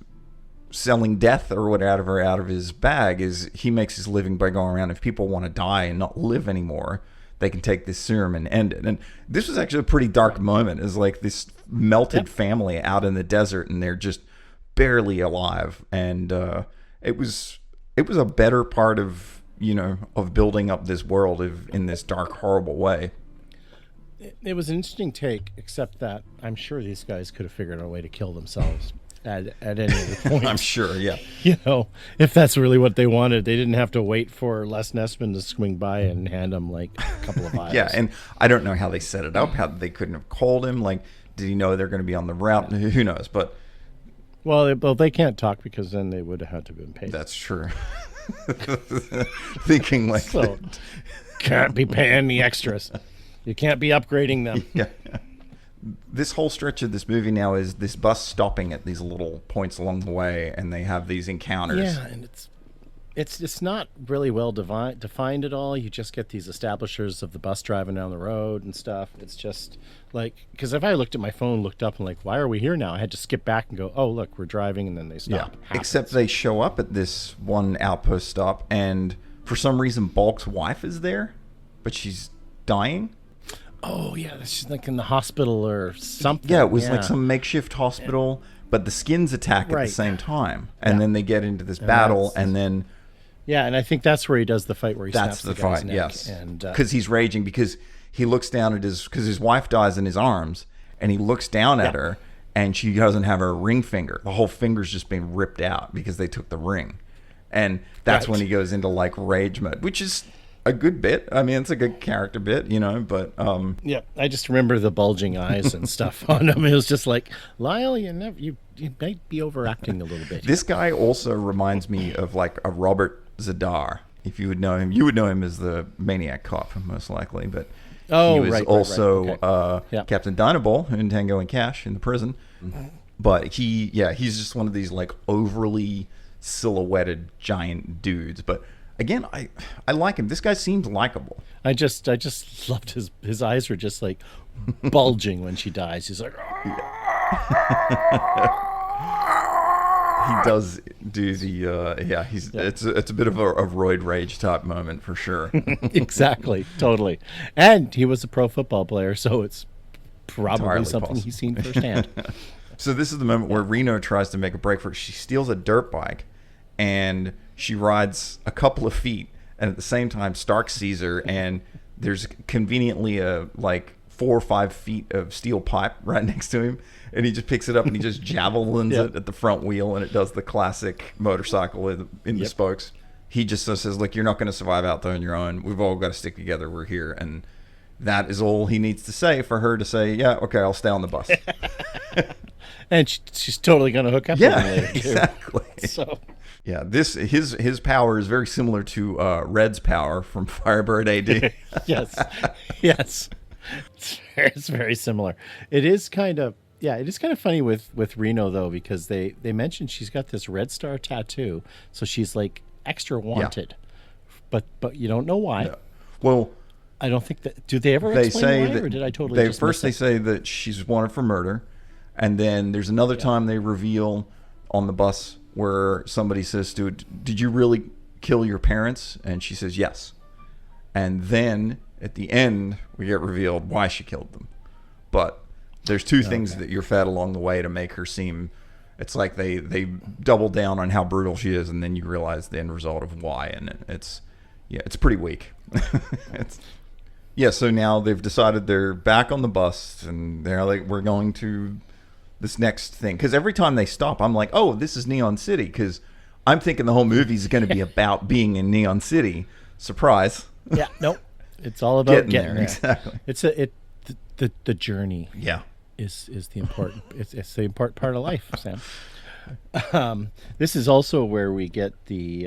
[SPEAKER 3] selling death or whatever out of his bag is he makes his living by going around. If people want to die and not live anymore, they can take this serum and end it. And this was actually a pretty dark moment. Is like this melted family out in the desert, and they're just barely alive. And it was a better part of, you know, of building up this world in this dark, horrible way.
[SPEAKER 2] It was an interesting take, except that I'm sure these guys could have figured out a way to kill themselves at any other point.
[SPEAKER 3] I'm sure, yeah.
[SPEAKER 2] You know, if that's really what they wanted, they didn't have to wait for Les Nessman to swing by and hand them like a couple of vials.
[SPEAKER 3] Yeah, and I don't know how they set it up, how they couldn't have called him. Like, did he know they're going to be on the route? Who knows? But
[SPEAKER 2] well, they can't talk because then they would have had to have been paid.
[SPEAKER 3] that's true. Thinking like
[SPEAKER 2] So
[SPEAKER 3] that.
[SPEAKER 2] can't be paying the extras. You can't be upgrading them.
[SPEAKER 3] Yeah. This whole stretch of this movie now is this bus stopping at these little points along the way, and they have these encounters.
[SPEAKER 2] Yeah, and it's not really well defined at all. You just get these establishers of the bus driving down the road and stuff. It's just like, because if I looked at my phone, looked up, and like, why are we here now? I had to skip back and go, oh, look, we're driving, and then they stop.
[SPEAKER 3] Yeah. Except they show up at this one outpost stop, and for some reason, Bulk's wife is there, but she's dying.
[SPEAKER 2] Oh, yeah, she's like in the hospital or something.
[SPEAKER 3] Yeah, it was like some makeshift hospital, but the skins attack at
[SPEAKER 2] Right.
[SPEAKER 3] the same time, and then they get into this
[SPEAKER 2] And
[SPEAKER 3] battle,
[SPEAKER 2] that's-
[SPEAKER 3] and then
[SPEAKER 2] Yeah, and I think that's where he does the fight where he
[SPEAKER 3] that's
[SPEAKER 2] snaps
[SPEAKER 3] the
[SPEAKER 2] the guy's
[SPEAKER 3] fight.
[SPEAKER 2] neck.
[SPEAKER 3] Yes,
[SPEAKER 2] And
[SPEAKER 3] because he's raging because he looks down at his wife dies in his arms, and he looks down at her, and she doesn't have her ring finger. The whole finger's just been ripped out because they took the ring, and that's
[SPEAKER 2] Right.
[SPEAKER 3] when he goes into like rage mode, which is a good bit. I mean, it's a good character bit, you know, but
[SPEAKER 2] yeah, I just remember the bulging eyes and stuff on him. It was just like, Lyle, you might be overacting a little bit.
[SPEAKER 3] This guy also reminds me of like a Robert Zadar. If you would know him, you would know him as the Maniac Cop, most likely. But he was
[SPEAKER 2] right.
[SPEAKER 3] also
[SPEAKER 2] Okay. Yeah.
[SPEAKER 3] Captain Dynaball in Tango and Cash in the prison. But he's just one of these like overly silhouetted giant dudes. But again, I like him. This guy seems likable.
[SPEAKER 2] I just loved his eyes were just like bulging when she dies. He's like,
[SPEAKER 3] He does do the it's a bit of a roid rage type moment for sure.
[SPEAKER 2] exactly, totally. And he was a pro football player, so it's probably
[SPEAKER 3] Entirely
[SPEAKER 2] something
[SPEAKER 3] possible.
[SPEAKER 2] he's seen firsthand.
[SPEAKER 3] So this is the moment where Reno tries to make a break for it. She steals a dirt bike, and she rides a couple of feet, and at the same time, Stark sees her, and there's conveniently a like 4 or 5 feet of steel pipe right next to him, and he just picks it up and he just javelins
[SPEAKER 2] Yep.
[SPEAKER 3] it at the front wheel, and it does the classic motorcycle in the
[SPEAKER 2] Yep.
[SPEAKER 3] spokes. He just says, "Look, you're not going to survive out there on your own. We've all got to stick together. We're here," and that is all he needs to say for her to say, "Yeah, okay, I'll stay on the bus."
[SPEAKER 2] And she's totally going to hook up with
[SPEAKER 3] Yeah,
[SPEAKER 2] him later, too.
[SPEAKER 3] exactly.
[SPEAKER 2] So,
[SPEAKER 3] Yeah, his power is very similar to Red's power from Firebird AD.
[SPEAKER 2] yes. It's very similar. It is kind of funny with Reno though, because they mentioned she's got this red star tattoo, so she's like extra wanted, but you don't know why.
[SPEAKER 3] Yeah. Well,
[SPEAKER 2] I don't think that. Do they ever
[SPEAKER 3] they
[SPEAKER 2] explain
[SPEAKER 3] say
[SPEAKER 2] why,
[SPEAKER 3] that
[SPEAKER 2] or did I totally just
[SPEAKER 3] first they
[SPEAKER 2] miss it?
[SPEAKER 3] say that she's wanted for murder, and then there's another time they reveal on the bus where somebody says to it, "Did you really kill your parents?" And she says yes. And then at the end we get revealed why she killed them. But there's two things that you're fed along the way to make her seem, it's like they double down on how brutal she is, and then you realize the end result of why, and it's pretty weak. So now they've decided they're back on the bus, and they're like, we're going to this next thing. Because every time they stop, I'm like, oh, this is Neon City, because I'm thinking the whole movie is going to be about being in Neon City. Surprise.
[SPEAKER 2] Yeah, nope. It's all about getting there.
[SPEAKER 3] Exactly.
[SPEAKER 2] It's the journey.
[SPEAKER 3] Yeah.
[SPEAKER 2] Is the important it's the important part of life, Sam. This is also where we get the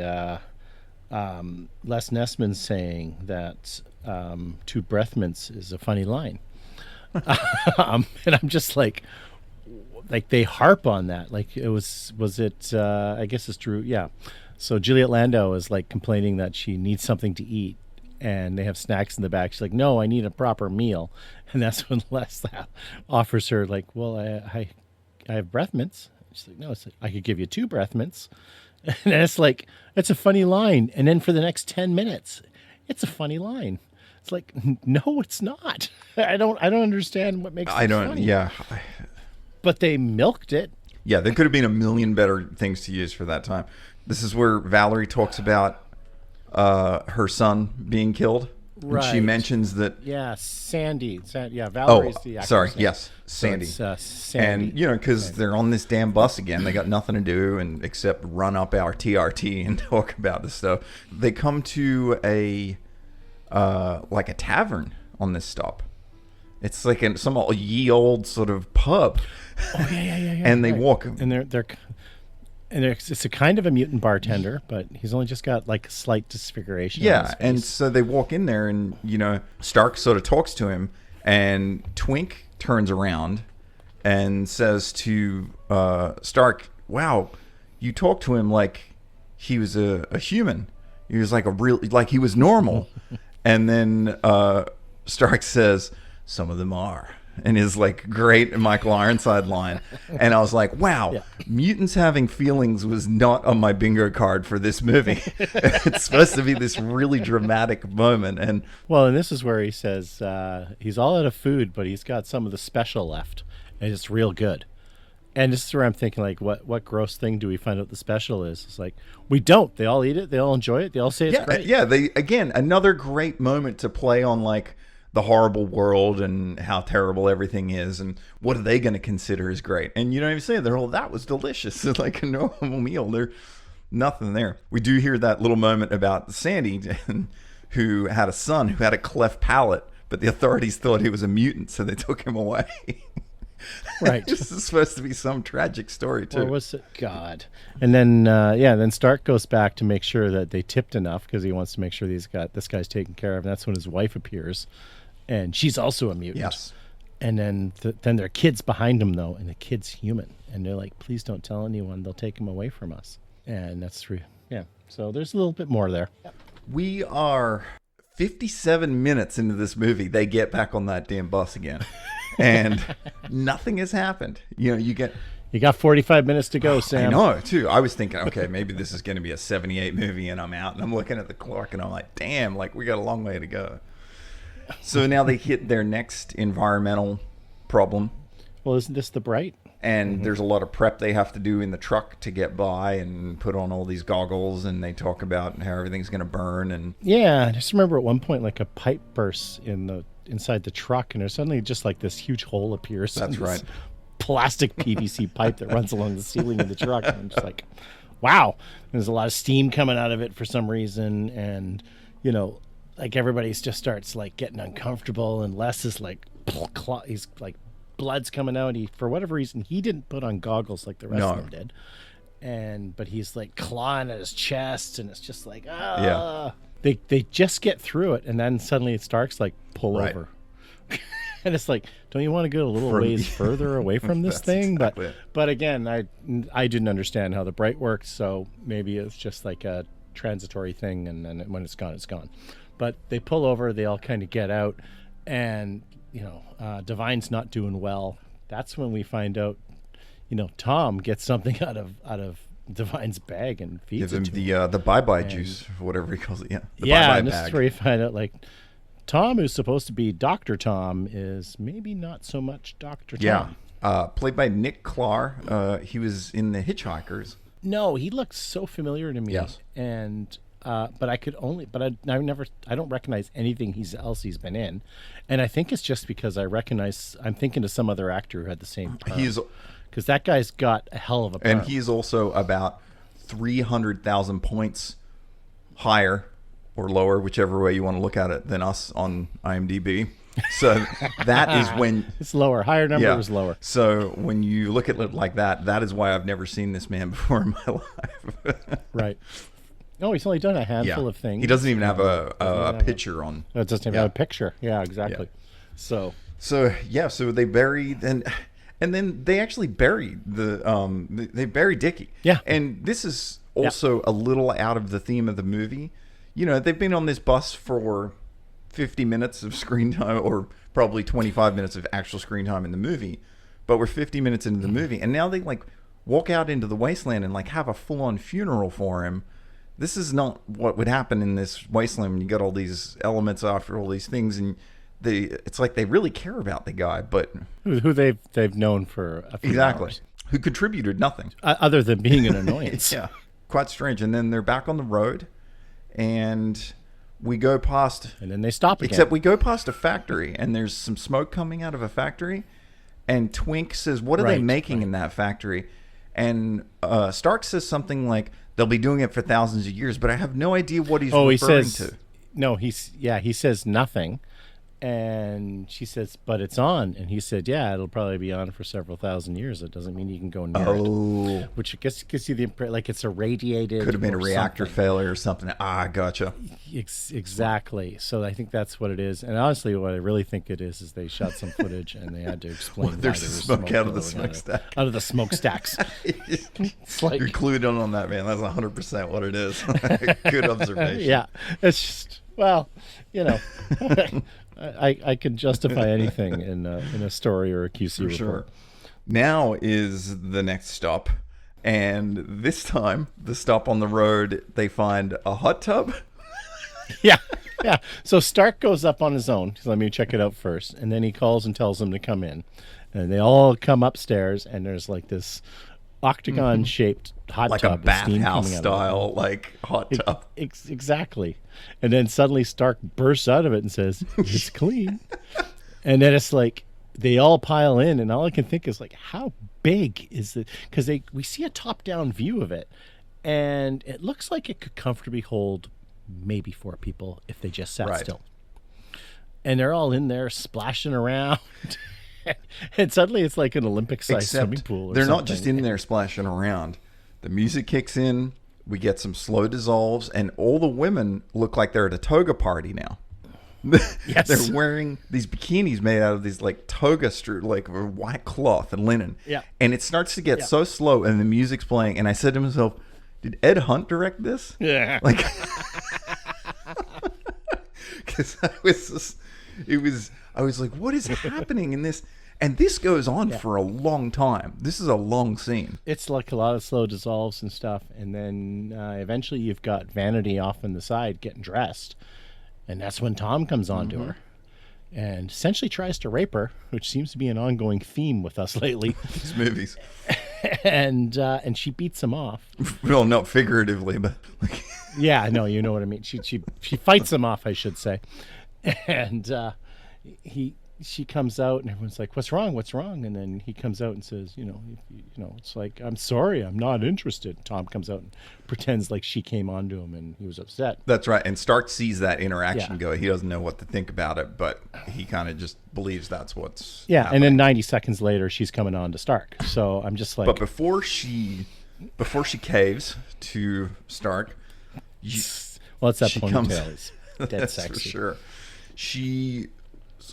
[SPEAKER 2] Les Nessman saying that two breath mints is a funny line. And I'm just like they harp on that. Like it was it? I guess it's true. Yeah. So Juliet Landau is like complaining that she needs something to eat, and they have snacks in the back. She's like, "No, I need a proper meal." And that's when Les offers her like, "Well, I have breath mints." She's like, "No, it's like, I could give you 2 breath mints." And it's like, it's a funny line. And then for the next 10 minutes, it's a funny line. It's like, no, it's not. I don't understand what makes it funny.
[SPEAKER 3] Yeah.
[SPEAKER 2] But they milked it.
[SPEAKER 3] Yeah, there could have been a million better things to use for that time. This is where Valerie talks about her son being killed.
[SPEAKER 2] Right.
[SPEAKER 3] And she mentions that.
[SPEAKER 2] Yeah, Sandy. Yeah, Valerie's the actress.
[SPEAKER 3] Sorry. Yes, Sandy.
[SPEAKER 2] So it's, Sandy.
[SPEAKER 3] And, because they're on this damn bus again. They got nothing to do except run up our TRT and talk about this stuff. They come to a tavern on this stop. It's like some ye old sort of pub.
[SPEAKER 2] Oh, yeah.
[SPEAKER 3] And they walk.
[SPEAKER 2] And it's a kind of a mutant bartender, but he's only just got like a slight disfiguration.
[SPEAKER 3] Yeah, and so they walk in there, and Stark sort of talks to him, and Twink turns around and says to Stark, "Wow, you talked to him like he was a human. He was like he was normal." And then Stark says, "Some of them are." And his like great Michael Ironside line. And I was like, wow, yeah. Mutants having feelings was not on my bingo card for this movie. It's supposed to be this really dramatic moment. And
[SPEAKER 2] this is where he says he's all out of food, but he's got some of the special left, and it's real good. And this is where I'm thinking, like, what gross thing do we find out the special is? It's like, we don't. They all eat it. They all enjoy it. They all say it's great.
[SPEAKER 3] Yeah, another great moment to play on, like, the horrible world and how terrible everything is, and what are they going to consider as great? And you don't even say that was delicious. It's like a normal meal. There's nothing there. We do hear that little moment about Sandy, who had a son who had a cleft palate, but the authorities thought he was a mutant, so they took him away.
[SPEAKER 2] Right.
[SPEAKER 3] This is supposed to be some tragic story too.
[SPEAKER 2] Or was it God? And then then Stark goes back to make sure that they tipped enough, because he wants to make sure this guy's taken care of. And that's when his wife appears, and she's also a mutant.
[SPEAKER 3] Yes.
[SPEAKER 2] And then there are kids behind him though, and the kid's human, and they're like, "Please don't tell anyone. They'll take him away from us." And that's true. Yeah. So there's a little bit more there. Yep.
[SPEAKER 3] We are 57 minutes into this movie. They get back on that damn bus again. And nothing has happened. You
[SPEAKER 2] got 45 minutes to go, Sam.
[SPEAKER 3] I know, too. I was thinking, okay, maybe this is going to be a 78 movie and I'm out. And I'm looking at the clock and I'm like, damn, like we got a long way to go. So now they hit their next environmental problem.
[SPEAKER 2] Well, isn't this the Bright?
[SPEAKER 3] And there's a lot of prep they have to do in the truck to get by and put on all these goggles. And they talk about how everything's going to burn. And
[SPEAKER 2] yeah, I just remember at one point, like a pipe bursts inside the truck, and there's suddenly just like this huge hole appears.
[SPEAKER 3] That's right.
[SPEAKER 2] Plastic PVC pipe that runs along the ceiling of the truck. And I'm just like, wow. There's a lot of steam coming out of it for some reason, and like everybody's just starts like getting uncomfortable, and Les is like, he's like, blood's coming out. For whatever reason, he didn't put on goggles like the rest of them did, but he's like clawing at his chest, and it's just like,
[SPEAKER 3] yeah.
[SPEAKER 2] They just get through it, and then suddenly it starts like pull over. And it's like, don't you want to go a little ways further away from this thing?
[SPEAKER 3] Exactly
[SPEAKER 2] but again, I didn't understand how the Bright works, so maybe it's just like a transitory thing, and then when it's gone, it's gone. But they pull over, they all kind of get out, and Divine's not doing well. That's when we find out, Tom gets something out of Divine's bag and feeds it to him.
[SPEAKER 3] The bye-bye juice, whatever he calls it. Yeah, the
[SPEAKER 2] bye-bye
[SPEAKER 3] and
[SPEAKER 2] this is where you find out, like, Tom, who's supposed to be Dr. Tom, is maybe not so much Dr. Tom.
[SPEAKER 3] Yeah, played by Nick Clark. He was in The Hitchhikers.
[SPEAKER 2] No, he looks so familiar to me.
[SPEAKER 3] Yes.
[SPEAKER 2] And but I don't recognize anything else he's been in, and I think it's just because I'm thinking of some other actor who had the same perm. Because that guy's got a hell of a perm.
[SPEAKER 3] And he's also about 300,000 points higher or lower, whichever way you want to look at it, than us on IMDb. So that is when...
[SPEAKER 2] It's lower. Higher number is lower.
[SPEAKER 3] So when you look at it like that, that is why I've never seen this man before in my life.
[SPEAKER 2] Right. No, he's only done a handful of things.
[SPEAKER 3] He doesn't even have a picture on...
[SPEAKER 2] No, it doesn't even have a picture. Yeah, exactly. Yeah. So...
[SPEAKER 3] So yeah, so they buried and then they actually buried they buried Dickie.
[SPEAKER 2] Yeah.
[SPEAKER 3] And this is also a little out of the theme of the movie. You know, they've been on this bus for 50 minutes of screen time, or probably 25 minutes of actual screen time in the movie, but we're 50 minutes into the movie, and now they like walk out into the wasteland and like have a full-on funeral for him. This is not what would happen in this wasteland when you got all these elements after all these things, and it's like they really care about the guy, but
[SPEAKER 2] who they've known for a few hours.
[SPEAKER 3] who contributed nothing
[SPEAKER 2] Other than being an annoyance.
[SPEAKER 3] yeah, quite strange. And then they're back on the road, and we go past,
[SPEAKER 2] And then they stop again.
[SPEAKER 3] except we go past a factory, and there's some smoke coming out of a factory, and Twink says, what are they making in that factory? And Stark says something like, they'll be doing it for thousands of years, but I have no idea what he's referring to.
[SPEAKER 2] No, he says nothing. And she says, but it's on. And he said, yeah, it'll probably be on for several thousand years. It doesn't mean you can go near it. Which I guess gives you the impression, like it's irradiated.
[SPEAKER 3] Could have been a reactor
[SPEAKER 2] something.
[SPEAKER 3] failure or something. Gotcha.
[SPEAKER 2] Exactly. So I think that's what it is. And honestly, what I really think it is they shot some footage and they had to explain why
[SPEAKER 3] there's
[SPEAKER 2] there was
[SPEAKER 3] smoke out of the
[SPEAKER 2] blowing
[SPEAKER 3] smokestack.
[SPEAKER 2] Out of the smokestacks. It's like,
[SPEAKER 3] You're clued in on that, man. That's 100% what it is. Good observation.
[SPEAKER 2] yeah. It's just, well, you know, I can justify anything in a story or a QC
[SPEAKER 3] For
[SPEAKER 2] report.
[SPEAKER 3] sure. Now is the next stop. And this time, the stop on the road, they find a hot tub.
[SPEAKER 2] Yeah. So Stark goes up on his own. Let me check it out first. And then he calls and tells them to come in. And they all come upstairs, and there's like this octagon-shaped hot
[SPEAKER 3] Like
[SPEAKER 2] tub.
[SPEAKER 3] a
[SPEAKER 2] with steam
[SPEAKER 3] bathhouse
[SPEAKER 2] coming out of it.
[SPEAKER 3] style, like hot tub.
[SPEAKER 2] Exactly. And then suddenly Stark bursts out of it and says, it's clean. And then it's like they all pile in, and all I can think is like, how big is it? Because we see a top-down view of it, and it looks like it could comfortably hold maybe 4 people if they just sat still. And they're all in there splashing around. And suddenly it's like an Olympic-sized swimming pool.
[SPEAKER 3] They're not just in there splashing around. The music kicks in. We get some slow dissolves, and all the women look like they're at a toga party now.
[SPEAKER 2] Yes.
[SPEAKER 3] They're wearing these bikinis made out of these like toga like white cloth and linen.
[SPEAKER 2] Yeah.
[SPEAKER 3] And it starts to get so slow, and the music's playing. And I said to myself, did Ed Hunt direct this?
[SPEAKER 2] Yeah.
[SPEAKER 3] Like, because I was like, what is happening in this? And this goes on for a long time. This is a long scene.
[SPEAKER 2] It's like a lot of slow dissolves and stuff. And then eventually you've got Vanity off on the side getting dressed. And that's when Tom comes on to her and essentially tries to rape her, which seems to be an ongoing theme with us lately.
[SPEAKER 3] These movies.
[SPEAKER 2] And she beats him off.
[SPEAKER 3] Well, not figuratively, but like
[SPEAKER 2] Yeah, no, you know what I mean. She fights him off, I should say. And she comes out, and everyone's like, "What's wrong? What's wrong?" And then he comes out and says, it's like, "I'm sorry, I'm not interested." Tom comes out and pretends like she came on to him and he was upset.
[SPEAKER 3] that's right. And Stark sees that interaction
[SPEAKER 2] Yeah.
[SPEAKER 3] go. He doesn't know what to think about it, but he kind of just believes that's what's
[SPEAKER 2] Yeah,
[SPEAKER 3] happening.
[SPEAKER 2] and then 90 seconds later, she's coming on to Stark. So I'm just like,
[SPEAKER 3] But before she caves to Stark,
[SPEAKER 2] well, it's that
[SPEAKER 3] she comes-
[SPEAKER 2] ponytail is dead
[SPEAKER 3] that's
[SPEAKER 2] sexy.
[SPEAKER 3] for sure. She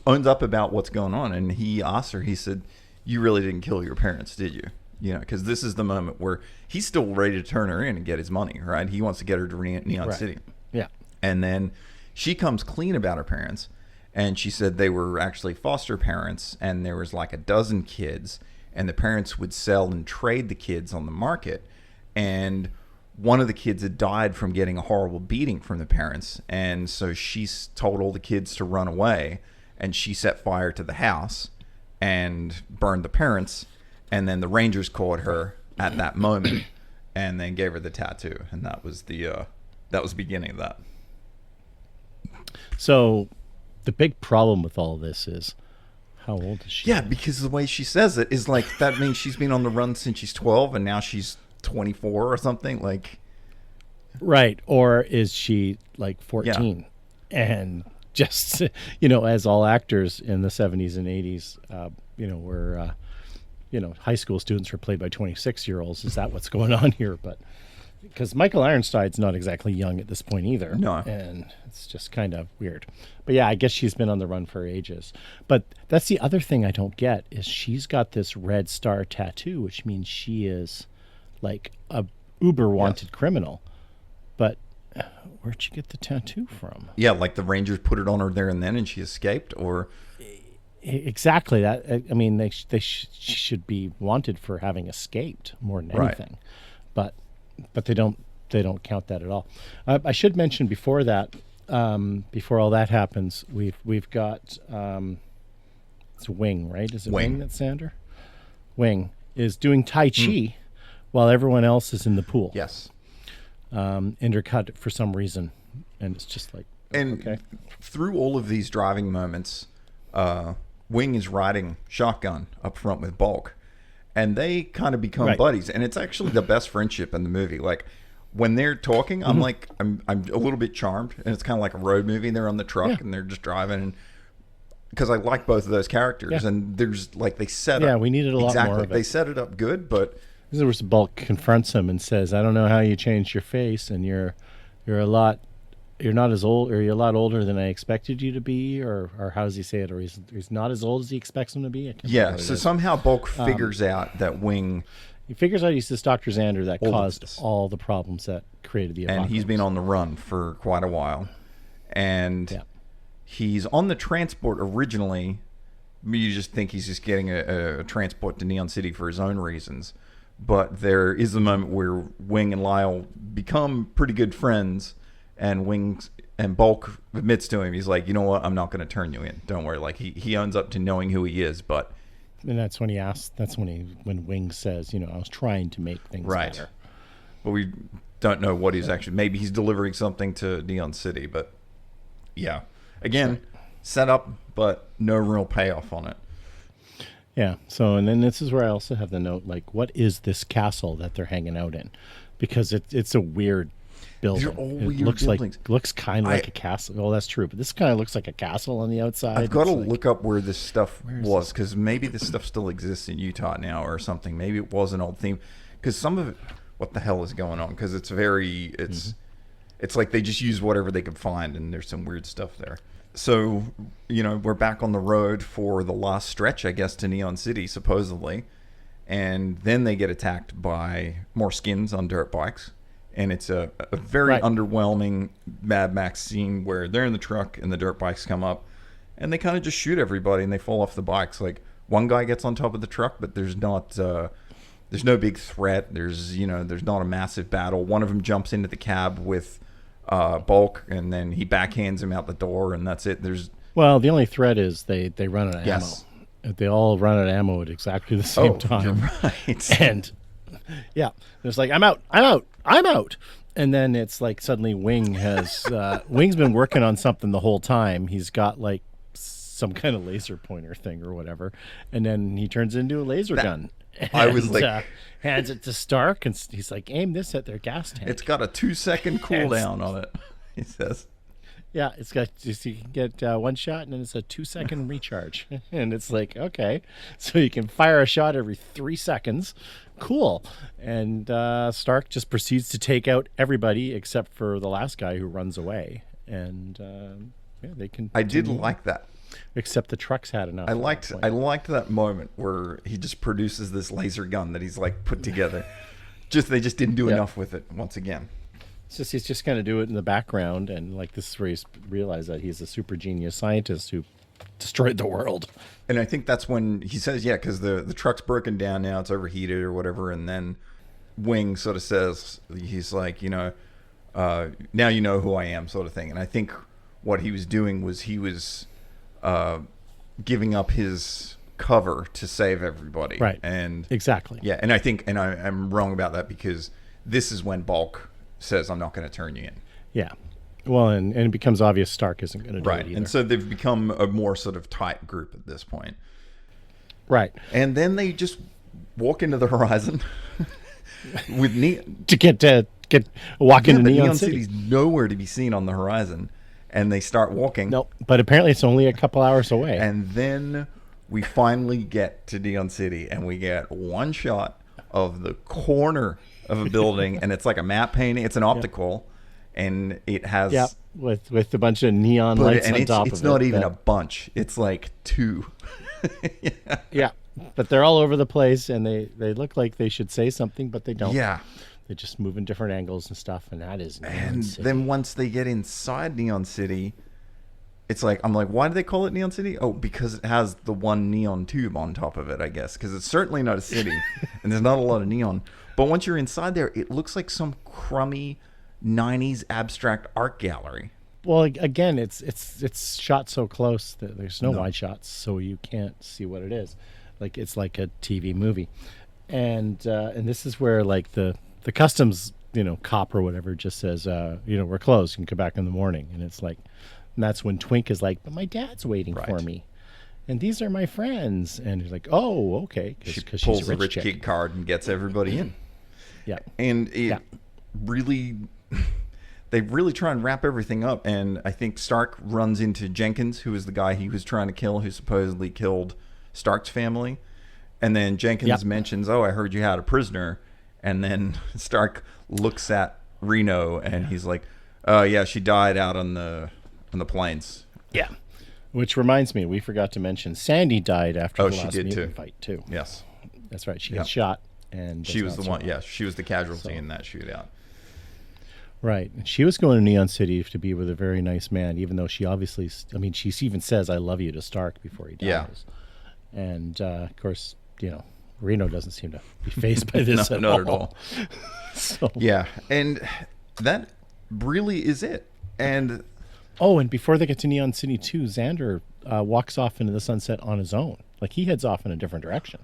[SPEAKER 3] owns up about what's going on, and he asks her. He said, "You really didn't kill your parents, did you?" You know, because this is the moment where he's still ready to turn her in and get his money. Right? He wants to get her to Neon
[SPEAKER 2] Right.
[SPEAKER 3] City.
[SPEAKER 2] Yeah.
[SPEAKER 3] And then she comes clean about her parents, and she said they were actually foster parents, and there was like a dozen kids, and the parents would sell and trade the kids on the market, and one of the kids had died from getting a horrible beating from the parents, and so she told all the kids to run away, and she set fire to the house and burned the parents, and then the Rangers caught her at that moment and then gave her the tattoo, and that was the beginning of that.
[SPEAKER 2] So the big problem with all this is, how old is she?
[SPEAKER 3] Yeah, because the way she says it is like, that means she's been on the run since she's 12 and now she's 24 or something. Like,
[SPEAKER 2] Right. Or is she like 14? And just, as all actors in the 70s and 80s, were, high school students were played by 26-year-olds. Is that what's going on here? But because Michael Ironside's not exactly young at this point either.
[SPEAKER 3] No.
[SPEAKER 2] And it's just kind of weird. But yeah, I guess she's been on the run for ages. But that's the other thing I don't get is she's got this red star tattoo, which means she is like a uber wanted criminal. But where'd she get the tattoo from?
[SPEAKER 3] Yeah, like the Rangers put it on her there and then, and she escaped, or
[SPEAKER 2] exactly that. I mean, she should be wanted for having escaped more than
[SPEAKER 3] Right.
[SPEAKER 2] anything. But they don't count that at all. I should mention before that, before all that happens, we've got it's Wing, right? Is it Wing that's Sander? Wing is doing Tai Chi while everyone else is in the pool.
[SPEAKER 3] yes.
[SPEAKER 2] Intercut for some reason, and it's just like
[SPEAKER 3] And
[SPEAKER 2] okay.
[SPEAKER 3] through all of these driving moments, Wing is riding shotgun up front with Bulk, and they kind of become
[SPEAKER 2] Right.
[SPEAKER 3] buddies. And it's actually the best friendship in the movie. Like when they're talking, I'm like, I'm a little bit charmed, and it's kind of like a road movie. They're on the truck
[SPEAKER 2] Yeah.
[SPEAKER 3] and they're just driving, and because I like both of those characters,
[SPEAKER 2] Yeah.
[SPEAKER 3] and there's like they set
[SPEAKER 2] Yeah,
[SPEAKER 3] up.
[SPEAKER 2] we needed a lot
[SPEAKER 3] exactly.
[SPEAKER 2] more of it.
[SPEAKER 3] They set it up good, but
[SPEAKER 2] There was Bulk confronts him and says, "I don't know how you changed your face, and you're not as old, or you're a lot older than I expected you to be, or how does he say it? Or he's not as old as he expects him to be." I can't remember
[SPEAKER 3] yeah.
[SPEAKER 2] what it
[SPEAKER 3] So
[SPEAKER 2] is.
[SPEAKER 3] somehow Bulk figures out that Wing,
[SPEAKER 2] He figures out he's this Dr. Xander that
[SPEAKER 3] All of
[SPEAKER 2] caused
[SPEAKER 3] this.
[SPEAKER 2] all the problems that created the
[SPEAKER 3] and
[SPEAKER 2] apocalypse.
[SPEAKER 3] he's been on the run for quite a while, and
[SPEAKER 2] Yeah.
[SPEAKER 3] he's on the transport originally. You just think he's just getting a transport to Neon City for his own reasons. But there is a moment where Wing and Lyle become pretty good friends, and Bulk admits to him, he's like, you know what, I'm not going to turn you in. Don't worry. Like he owns up to knowing who he is, but
[SPEAKER 2] And that's when he asks. That's when Wing says, I was trying to make things
[SPEAKER 3] right.
[SPEAKER 2] better.
[SPEAKER 3] But we don't know what he's actually. Maybe he's delivering something to Neon City, but yeah, again, set up, but no real payoff on it.
[SPEAKER 2] Yeah. So, and then this is where I also have the note, like, what is this castle that they're hanging out in? Because it's a weird building.
[SPEAKER 3] They're all
[SPEAKER 2] It
[SPEAKER 3] weird
[SPEAKER 2] looks
[SPEAKER 3] buildings.
[SPEAKER 2] looks kind of like a castle. Well, that's true, but this kind of looks like a castle on the outside.
[SPEAKER 3] I've got to
[SPEAKER 2] It's like-
[SPEAKER 3] look up where this stuff
[SPEAKER 2] Where is
[SPEAKER 3] was, because maybe this stuff still exists in Utah now or something. Maybe it was an old theme, because some of it, what the hell is going on? Because it's it's like they just use whatever they could find, and there's some weird stuff there. So, we're back on the road for the last stretch, I guess, to Neon City, supposedly. And then they get attacked by more skins on dirt bikes. And it's a very
[SPEAKER 2] Right.
[SPEAKER 3] underwhelming Mad Max scene where they're in the truck and the dirt bikes come up. And they kind of just shoot everybody and they fall off the bikes. Like, one guy gets on top of the truck, but there's no big threat. There's not a massive battle. One of them jumps into the cab with Bulk, and then he backhands him out the door, and that's it.
[SPEAKER 2] Well, the only threat is they run out of
[SPEAKER 3] Yes.
[SPEAKER 2] ammo. They all run out of ammo at exactly the same
[SPEAKER 3] you're
[SPEAKER 2] time.
[SPEAKER 3] right.
[SPEAKER 2] And yeah, it's like, I'm out. And then it's like suddenly Wing has Wing's been working on something the whole time. He's got like some kind of laser pointer thing or whatever, and then he turns into a laser gun.
[SPEAKER 3] I was
[SPEAKER 2] And,
[SPEAKER 3] like-
[SPEAKER 2] hands it to Stark, and he's like, aim this at their gas tank.
[SPEAKER 3] It's got a 2-second cooldown on it, he says.
[SPEAKER 2] Yeah, it's got just you can get one shot and then it's a 2-second recharge, and it's like, okay, so you can fire a shot every 3 seconds. Cool. And Stark just proceeds to take out everybody except for the last guy who runs away, and yeah, they can.
[SPEAKER 3] I did like that.
[SPEAKER 2] Except the trucks had enough.
[SPEAKER 3] I
[SPEAKER 2] at that
[SPEAKER 3] liked
[SPEAKER 2] point.
[SPEAKER 3] that moment where he just produces this laser gun that he's like put together. They just didn't do
[SPEAKER 2] Yeah.
[SPEAKER 3] enough with it once again.
[SPEAKER 2] He's just going to do it in the background, and like this is where he's realized that he's a super genius scientist who destroyed the world.
[SPEAKER 3] And I think that's when he says, yeah, because the truck's broken down now, it's overheated or whatever. And then Wing sort of says, he's like, now you know who I am, sort of thing. And I think what he was doing was he was giving up his cover to save everybody.
[SPEAKER 2] Right.
[SPEAKER 3] And
[SPEAKER 2] Exactly.
[SPEAKER 3] yeah, and I think, and I'm wrong about that, because this is when Bulk says, I'm not going to turn you in.
[SPEAKER 2] Yeah. Well, and it becomes obvious Stark isn't going to do
[SPEAKER 3] Right.
[SPEAKER 2] it either.
[SPEAKER 3] And so they've become a more sort of tight group at this point.
[SPEAKER 2] Right.
[SPEAKER 3] And then they just walk into the horizon with
[SPEAKER 2] To walk into Neon City.
[SPEAKER 3] City's nowhere to be seen on the horizon. And they start walking.
[SPEAKER 2] Nope. But apparently it's only a couple hours away.
[SPEAKER 3] And then we finally get to Neon City, and we get one shot of the corner of a building, and it's like a matte painting. It's an optical, and it has
[SPEAKER 2] with a bunch of neon lights on top of it.
[SPEAKER 3] It's not even a bunch. It's like 2.
[SPEAKER 2] Yeah, but they're all over the place, and they look like they should say something, but they don't.
[SPEAKER 3] Yeah.
[SPEAKER 2] They just move in different angles and stuff, and that is Neon
[SPEAKER 3] And
[SPEAKER 2] City.
[SPEAKER 3] then once they get inside Neon City, it's like, I'm like, why do they call it Neon City? Oh, because it has the one neon tube on top of it, I guess. Because it's certainly not a city, and there's not a lot of neon. But once you're inside there, it looks like some crummy 90s abstract art gallery.
[SPEAKER 2] Well, again, it's shot so close that there's no wide shots, so you can't see what it is. Like, it's like a TV movie. And this is where, like, the customs, cop or whatever just says, we're closed. You can come back in the morning. And it's like, and that's when Twink is like, but my dad's waiting for me. And these are my friends. And he's like, oh, okay.
[SPEAKER 3] She
[SPEAKER 2] pulls
[SPEAKER 3] pulls the rich kid card and gets everybody in.
[SPEAKER 2] Yeah.
[SPEAKER 3] And it really, they really try and wrap everything up. And I think Stark runs into Jenkins, who is the guy he was trying to kill, who supposedly killed Stark's family. And then Jenkins mentions, oh, I heard you had a prisoner. And then Stark looks at Reno and he's like, oh, yeah, she died out on the plains.
[SPEAKER 2] Yeah. Which reminds me, we forgot to mention Sandy died after the last mutant fight, too.
[SPEAKER 3] Yes.
[SPEAKER 2] That's right. She got shot. And
[SPEAKER 3] she was the one. Yeah, she was the casualty in that shootout.
[SPEAKER 2] Right. She was going to Neon City to be with a very nice man, even though she obviously, she even says, I love you to Stark before he dies.
[SPEAKER 3] Yeah.
[SPEAKER 2] And, of course, Reno doesn't seem to be fazed by this at all. So.
[SPEAKER 3] Yeah. And that really is it. And
[SPEAKER 2] and before they get to Neon City 2, Xander walks off into the sunset on his own. Like, he heads off in a different direction.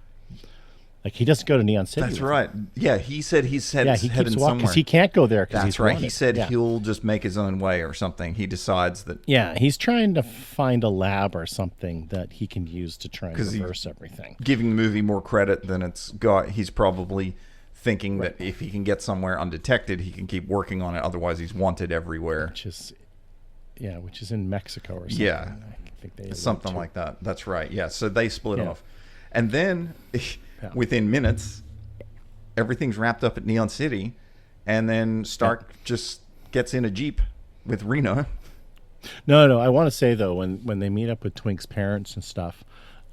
[SPEAKER 2] Like, he doesn't go to Neon City.
[SPEAKER 3] That's right. Yeah, he said he's heading somewhere.
[SPEAKER 2] Because he can't go there.
[SPEAKER 3] That's right. He said he'll just make his own way or something. He decides that.
[SPEAKER 2] Yeah, he's trying to find a lab or something that he can use to try and reverse everything.
[SPEAKER 3] Giving the movie more credit than it's got, he's probably thinking that if he can get somewhere undetected, he can keep working on it. Otherwise, he's wanted everywhere.
[SPEAKER 2] Which is in Mexico or something.
[SPEAKER 3] Yeah,
[SPEAKER 2] I think
[SPEAKER 3] something like that. That's right. Yeah, so they split off. And then... within minutes, everything's wrapped up at Neon City, and then Stark just gets in a Jeep with Reno.
[SPEAKER 2] No, I want to say, though, when they meet up with Twink's parents and stuff,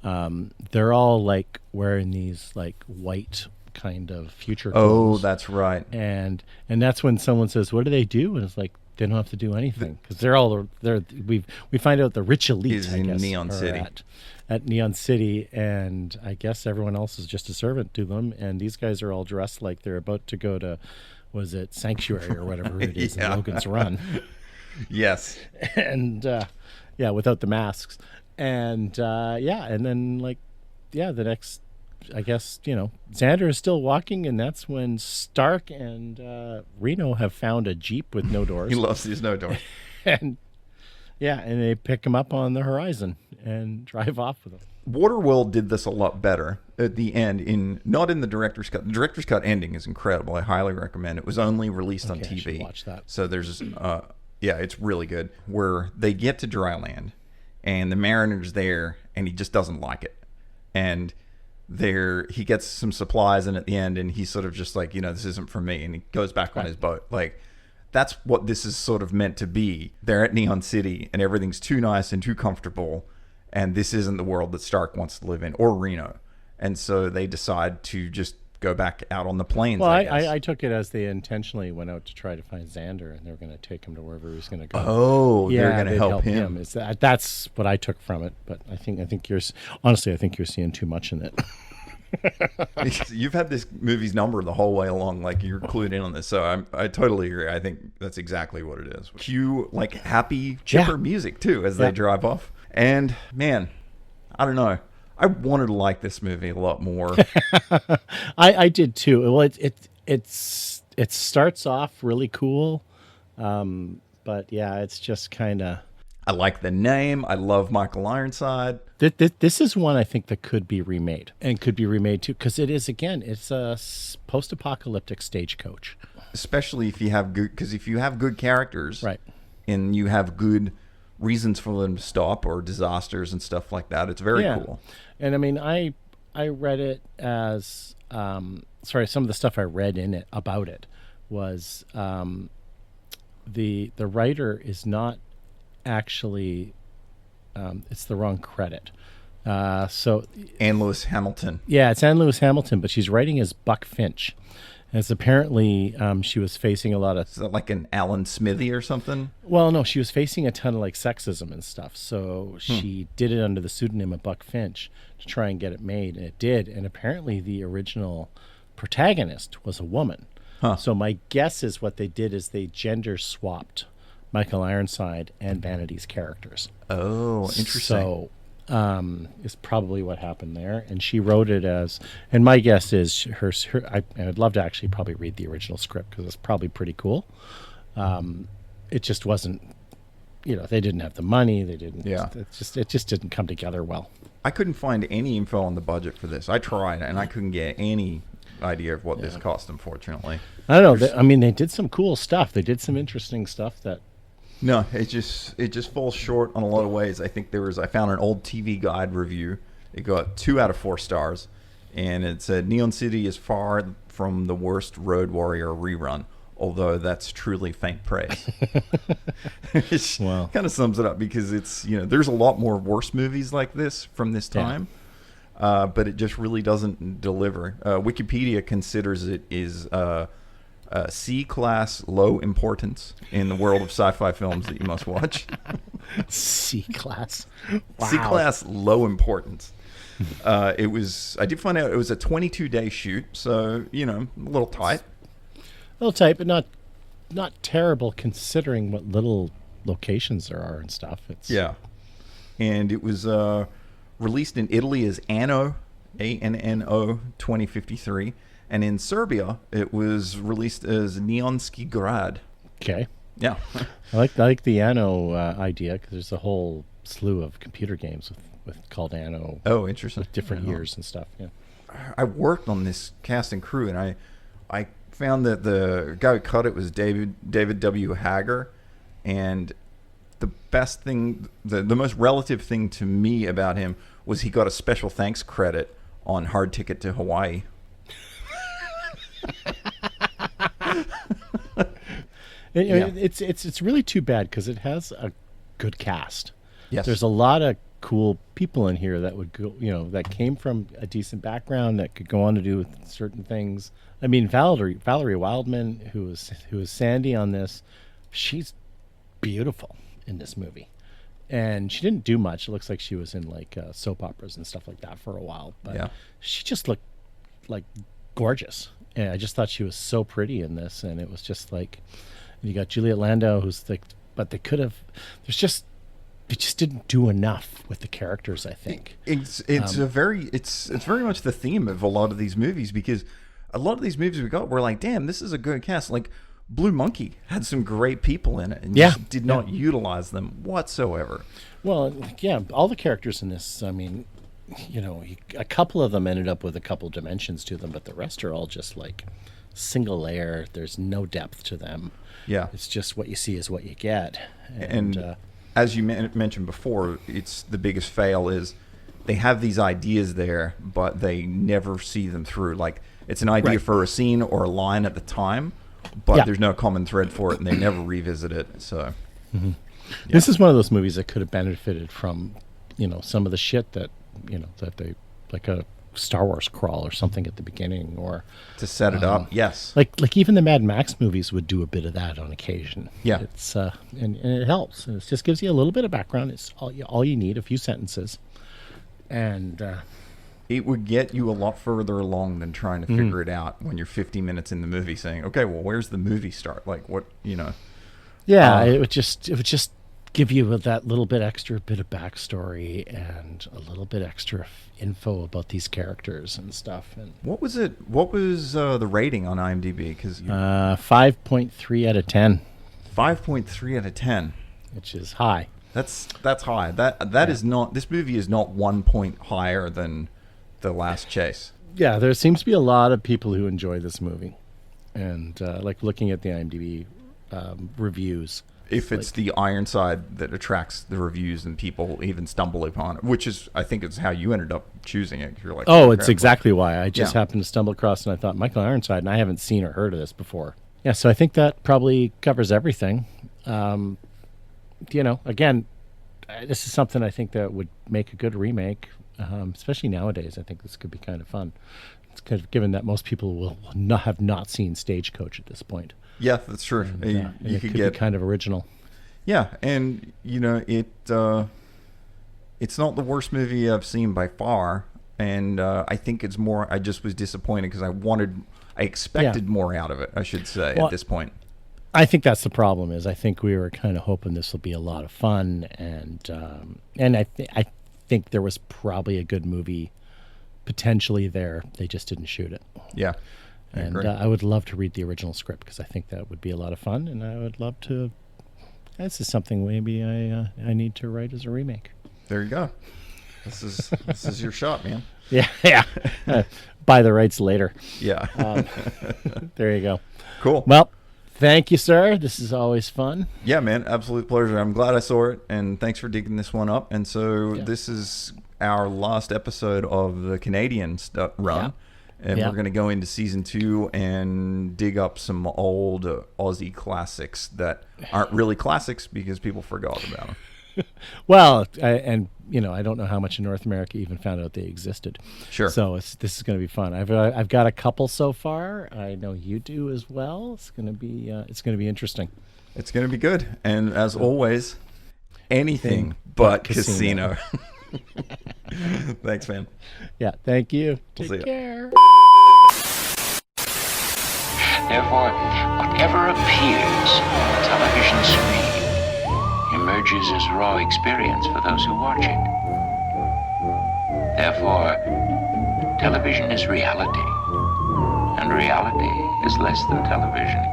[SPEAKER 2] they're all, like, wearing these, like, white kind of future clothes.
[SPEAKER 3] Oh, that's right.
[SPEAKER 2] And that's when someone says, what do they do? And it's like, they don't have to do anything. Because we find out the rich elite,
[SPEAKER 3] is in Neon City.
[SPEAKER 2] At Neon City, and I guess everyone else is just a servant to them, and these guys are all dressed like they're about to go to, was it Sanctuary or whatever it is in Logan's Run.
[SPEAKER 3] Yes.
[SPEAKER 2] And, without the masks. And, and then, the next, I guess, Xander is still walking, and that's when Stark and Reno have found a Jeep with no doors.
[SPEAKER 3] He loves these no doors.
[SPEAKER 2] And they pick him up on the horizon and drive off with him.
[SPEAKER 3] Waterworld did this a lot better at the end, not in the director's cut. The director's cut ending is incredible. I highly recommend it. It was only released on TV.
[SPEAKER 2] I should watch that.
[SPEAKER 3] So there's, it's really good. Where they get to dry land, and the mariner's there, and he just doesn't like it. And he gets some supplies, and at the end, and he's sort of just like, this isn't for me, and he goes back on his boat. Like, that's what this is sort of meant to be. They're at Neon City, and everything's too nice and too comfortable, and this isn't the world that Stark wants to live in, or Reno. And so they decide to just go back out on the plains.
[SPEAKER 2] Well, I took it as they intentionally went out to try to find Xander, and they were going to take him to wherever he was going to go.
[SPEAKER 3] Oh, they're going to help him.
[SPEAKER 2] That's what I took from it. But I think you're seeing too much in it.
[SPEAKER 3] You've had this movie's number the whole way along, like you're clued in on this, so I totally agree. I think that's exactly what it is. Cue like happy, chipper music too as they drive off. And man, I don't know. I wanted to like this movie a lot more.
[SPEAKER 2] I did too. Well, it starts off really cool, but it's just kind of.
[SPEAKER 3] I like the name. I love Michael Ironside.
[SPEAKER 2] This is one I think that could be remade, and could be remade too, because it's a post-apocalyptic stagecoach.
[SPEAKER 3] Especially if you have good characters,
[SPEAKER 2] right,
[SPEAKER 3] and you have good reasons for them to stop or disasters and stuff like that. It's very cool.
[SPEAKER 2] And I mean, I read it as sorry. Some of the stuff I read in it about it was the writer is not actually it's the wrong credit. So
[SPEAKER 3] Anne Lewis Hamilton.
[SPEAKER 2] yeah, it's Anne Lewis Hamilton, but she's writing as Buck Finch. And it's apparently she was facing a lot of
[SPEAKER 3] Is that like an Alan Smithy or something?
[SPEAKER 2] well, no, she was facing a ton of like sexism and stuff. So she did it under the pseudonym of Buck Finch to try and get it made, and it did. And apparently, the original protagonist was a woman.
[SPEAKER 3] Huh.
[SPEAKER 2] So my guess is what they did is they gender swapped Michael Ironside and Vanity's characters.
[SPEAKER 3] Oh, interesting.
[SPEAKER 2] So is probably what happened there, and she wrote it as. And my guess is I'd love to actually probably read the original script because it's probably pretty cool. It just wasn't, they didn't have the money. They didn't.
[SPEAKER 3] Yeah.
[SPEAKER 2] It just didn't come together well.
[SPEAKER 3] I couldn't find any info on the budget for this. I tried, and I couldn't get any idea of what this cost, unfortunately.
[SPEAKER 2] I don't know. They did some cool stuff. They did some interesting stuff that.
[SPEAKER 3] No, it just falls short on a lot of ways. I think I found an old TV Guide review. It got 2 out of 4 stars, and it said Neon City is far from the worst Road Warrior rerun, although that's truly faint praise. It
[SPEAKER 2] Well.
[SPEAKER 3] kind of sums it up because it's there's a lot more worse movies like this from this time, but it just really doesn't deliver. Wikipedia considers it is C-class low importance in the world of sci-fi films that you must watch.
[SPEAKER 2] C-class. Wow.
[SPEAKER 3] C-class low importance. I did find out it was a 22-day shoot, so a little tight.
[SPEAKER 2] A little tight, but not terrible considering what little locations there are and stuff.
[SPEAKER 3] Yeah, and it was released in Italy as Anno, ANNO 2053. And in Serbia, it was released as Neonski Grad.
[SPEAKER 2] Okay.
[SPEAKER 3] Yeah.
[SPEAKER 2] I like the Anno idea because there's a whole slew of computer games with called Anno.
[SPEAKER 3] Oh, interesting.
[SPEAKER 2] With different years and stuff. Yeah.
[SPEAKER 3] I worked on this cast and crew, and I found that the guy who cut it was David W. Hager, and the best thing, the most relative thing to me about him was he got a special thanks credit on Hard Ticket to Hawaii.
[SPEAKER 2] It's really too bad because it has a good cast.
[SPEAKER 3] Yes.
[SPEAKER 2] There's a lot of cool people in here that would go, that came from a decent background that could go on to do certain things. I mean, Valerie Wildman, who is Sandy on this, she's beautiful in this movie, and she didn't do much. It looks like she was in like soap operas and stuff like that for a while, but she just looked like gorgeous. And I just thought she was so pretty in this, and it was just like, you got Juliet Landau, who's like, but they just didn't do enough with the characters. I think
[SPEAKER 3] it's very much the theme of a lot of these movies, because a lot of these movies we got were like, damn, this is a good cast. Like Blue Monkey had some great people in it, and you did not utilize them whatsoever.
[SPEAKER 2] Well, yeah, all the characters in this, I mean, a couple of them ended up with a couple dimensions to them, but the rest are all just like single layer. There's no depth to them.
[SPEAKER 3] Yeah.
[SPEAKER 2] It's just what you see is what you get.
[SPEAKER 3] And as you mentioned before, it's the biggest fail is they have these ideas there, but they never see them through. Like, it's an idea for a scene or a line at the time, but there's no common thread for it, and they never revisit it. So
[SPEAKER 2] this is one of those movies that could have benefited from, some of the shit that that they, like a Star Wars crawl or something at the beginning, or
[SPEAKER 3] to set it up. Yes.
[SPEAKER 2] Like even the Mad Max movies would do a bit of that on occasion.
[SPEAKER 3] Yeah.
[SPEAKER 2] It's and it helps. And it just gives you a little bit of background. It's all you need, a few sentences. And
[SPEAKER 3] it would get you a lot further along than trying to figure it out when you're 50 minutes in the movie saying, okay, well, where's the movie start? Like, what,
[SPEAKER 2] Yeah, it would just give you that little bit extra bit of backstory and a little bit extra info about these characters and stuff. And
[SPEAKER 3] what was it? What was the rating on IMDb?
[SPEAKER 2] 5.3 out of 10.
[SPEAKER 3] 5.3 out of 10,
[SPEAKER 2] which is high.
[SPEAKER 3] That's high. That is not. This movie is not 1 point higher than The Last Chase.
[SPEAKER 2] Yeah, there seems to be a lot of people who enjoy this movie, and like looking at the IMDb reviews.
[SPEAKER 3] if it's the Ironside that attracts the reviews and people even stumble upon it, which is, I think, is how you ended up choosing it. You're like,
[SPEAKER 2] Oh, it's exactly why. I just
[SPEAKER 3] Yeah.
[SPEAKER 2] happened to stumble across it, and I thought, Michael Ironside, and I haven't seen or heard of this before. Yeah, so I think that probably covers everything. Again, this is something I think that would make a good remake, especially nowadays. I think this could be kind of fun. It's kind of given that most people will have not seen Stagecoach at this point.
[SPEAKER 3] Yeah, that's true.
[SPEAKER 2] And,
[SPEAKER 3] you
[SPEAKER 2] and
[SPEAKER 3] you
[SPEAKER 2] it
[SPEAKER 3] could
[SPEAKER 2] could
[SPEAKER 3] get
[SPEAKER 2] be kind of original.
[SPEAKER 3] Yeah, and it's not the worst movie I've seen by far, and I think it's more. I just was disappointed because I expected more out of it, I should say,
[SPEAKER 2] Well,
[SPEAKER 3] at this point.
[SPEAKER 2] I think that's the problem. Is I think we were kind of hoping this will be a lot of fun, and I think there was probably a good movie potentially there. They just didn't shoot it.
[SPEAKER 3] Yeah, I
[SPEAKER 2] And
[SPEAKER 3] agree.
[SPEAKER 2] I would love to read the original script because I think that would be a lot of fun, and I would love to. This is something maybe I need to write as a remake.
[SPEAKER 3] There you go. This is your shot, man.
[SPEAKER 2] Yeah, yeah. Buy the rights later.
[SPEAKER 3] Yeah.
[SPEAKER 2] There you go.
[SPEAKER 3] Cool.
[SPEAKER 2] Well, thank you, sir. This is always fun.
[SPEAKER 3] Yeah, man, absolute pleasure. I'm glad I saw it, and thanks for digging this one up. And so this is our last episode of the Canadian run, and we're going to go into season 2 and dig up some old Aussie classics that aren't really classics because people forgot about them.
[SPEAKER 2] Well, I don't know how much in North America even found out they existed.
[SPEAKER 3] Sure.
[SPEAKER 2] So this is going to be fun. I've got a couple so far. I know you do as well. It's going to be interesting.
[SPEAKER 3] It's going to be good. And as always, anything but casino. Thanks, man.
[SPEAKER 2] Yeah. Thank you.
[SPEAKER 3] We'll see
[SPEAKER 2] Take
[SPEAKER 3] ya.
[SPEAKER 2] care.
[SPEAKER 1] Therefore, whatever appears on the television screen emerges as raw experience for those who watch it. Therefore, television is reality, and reality is less than television.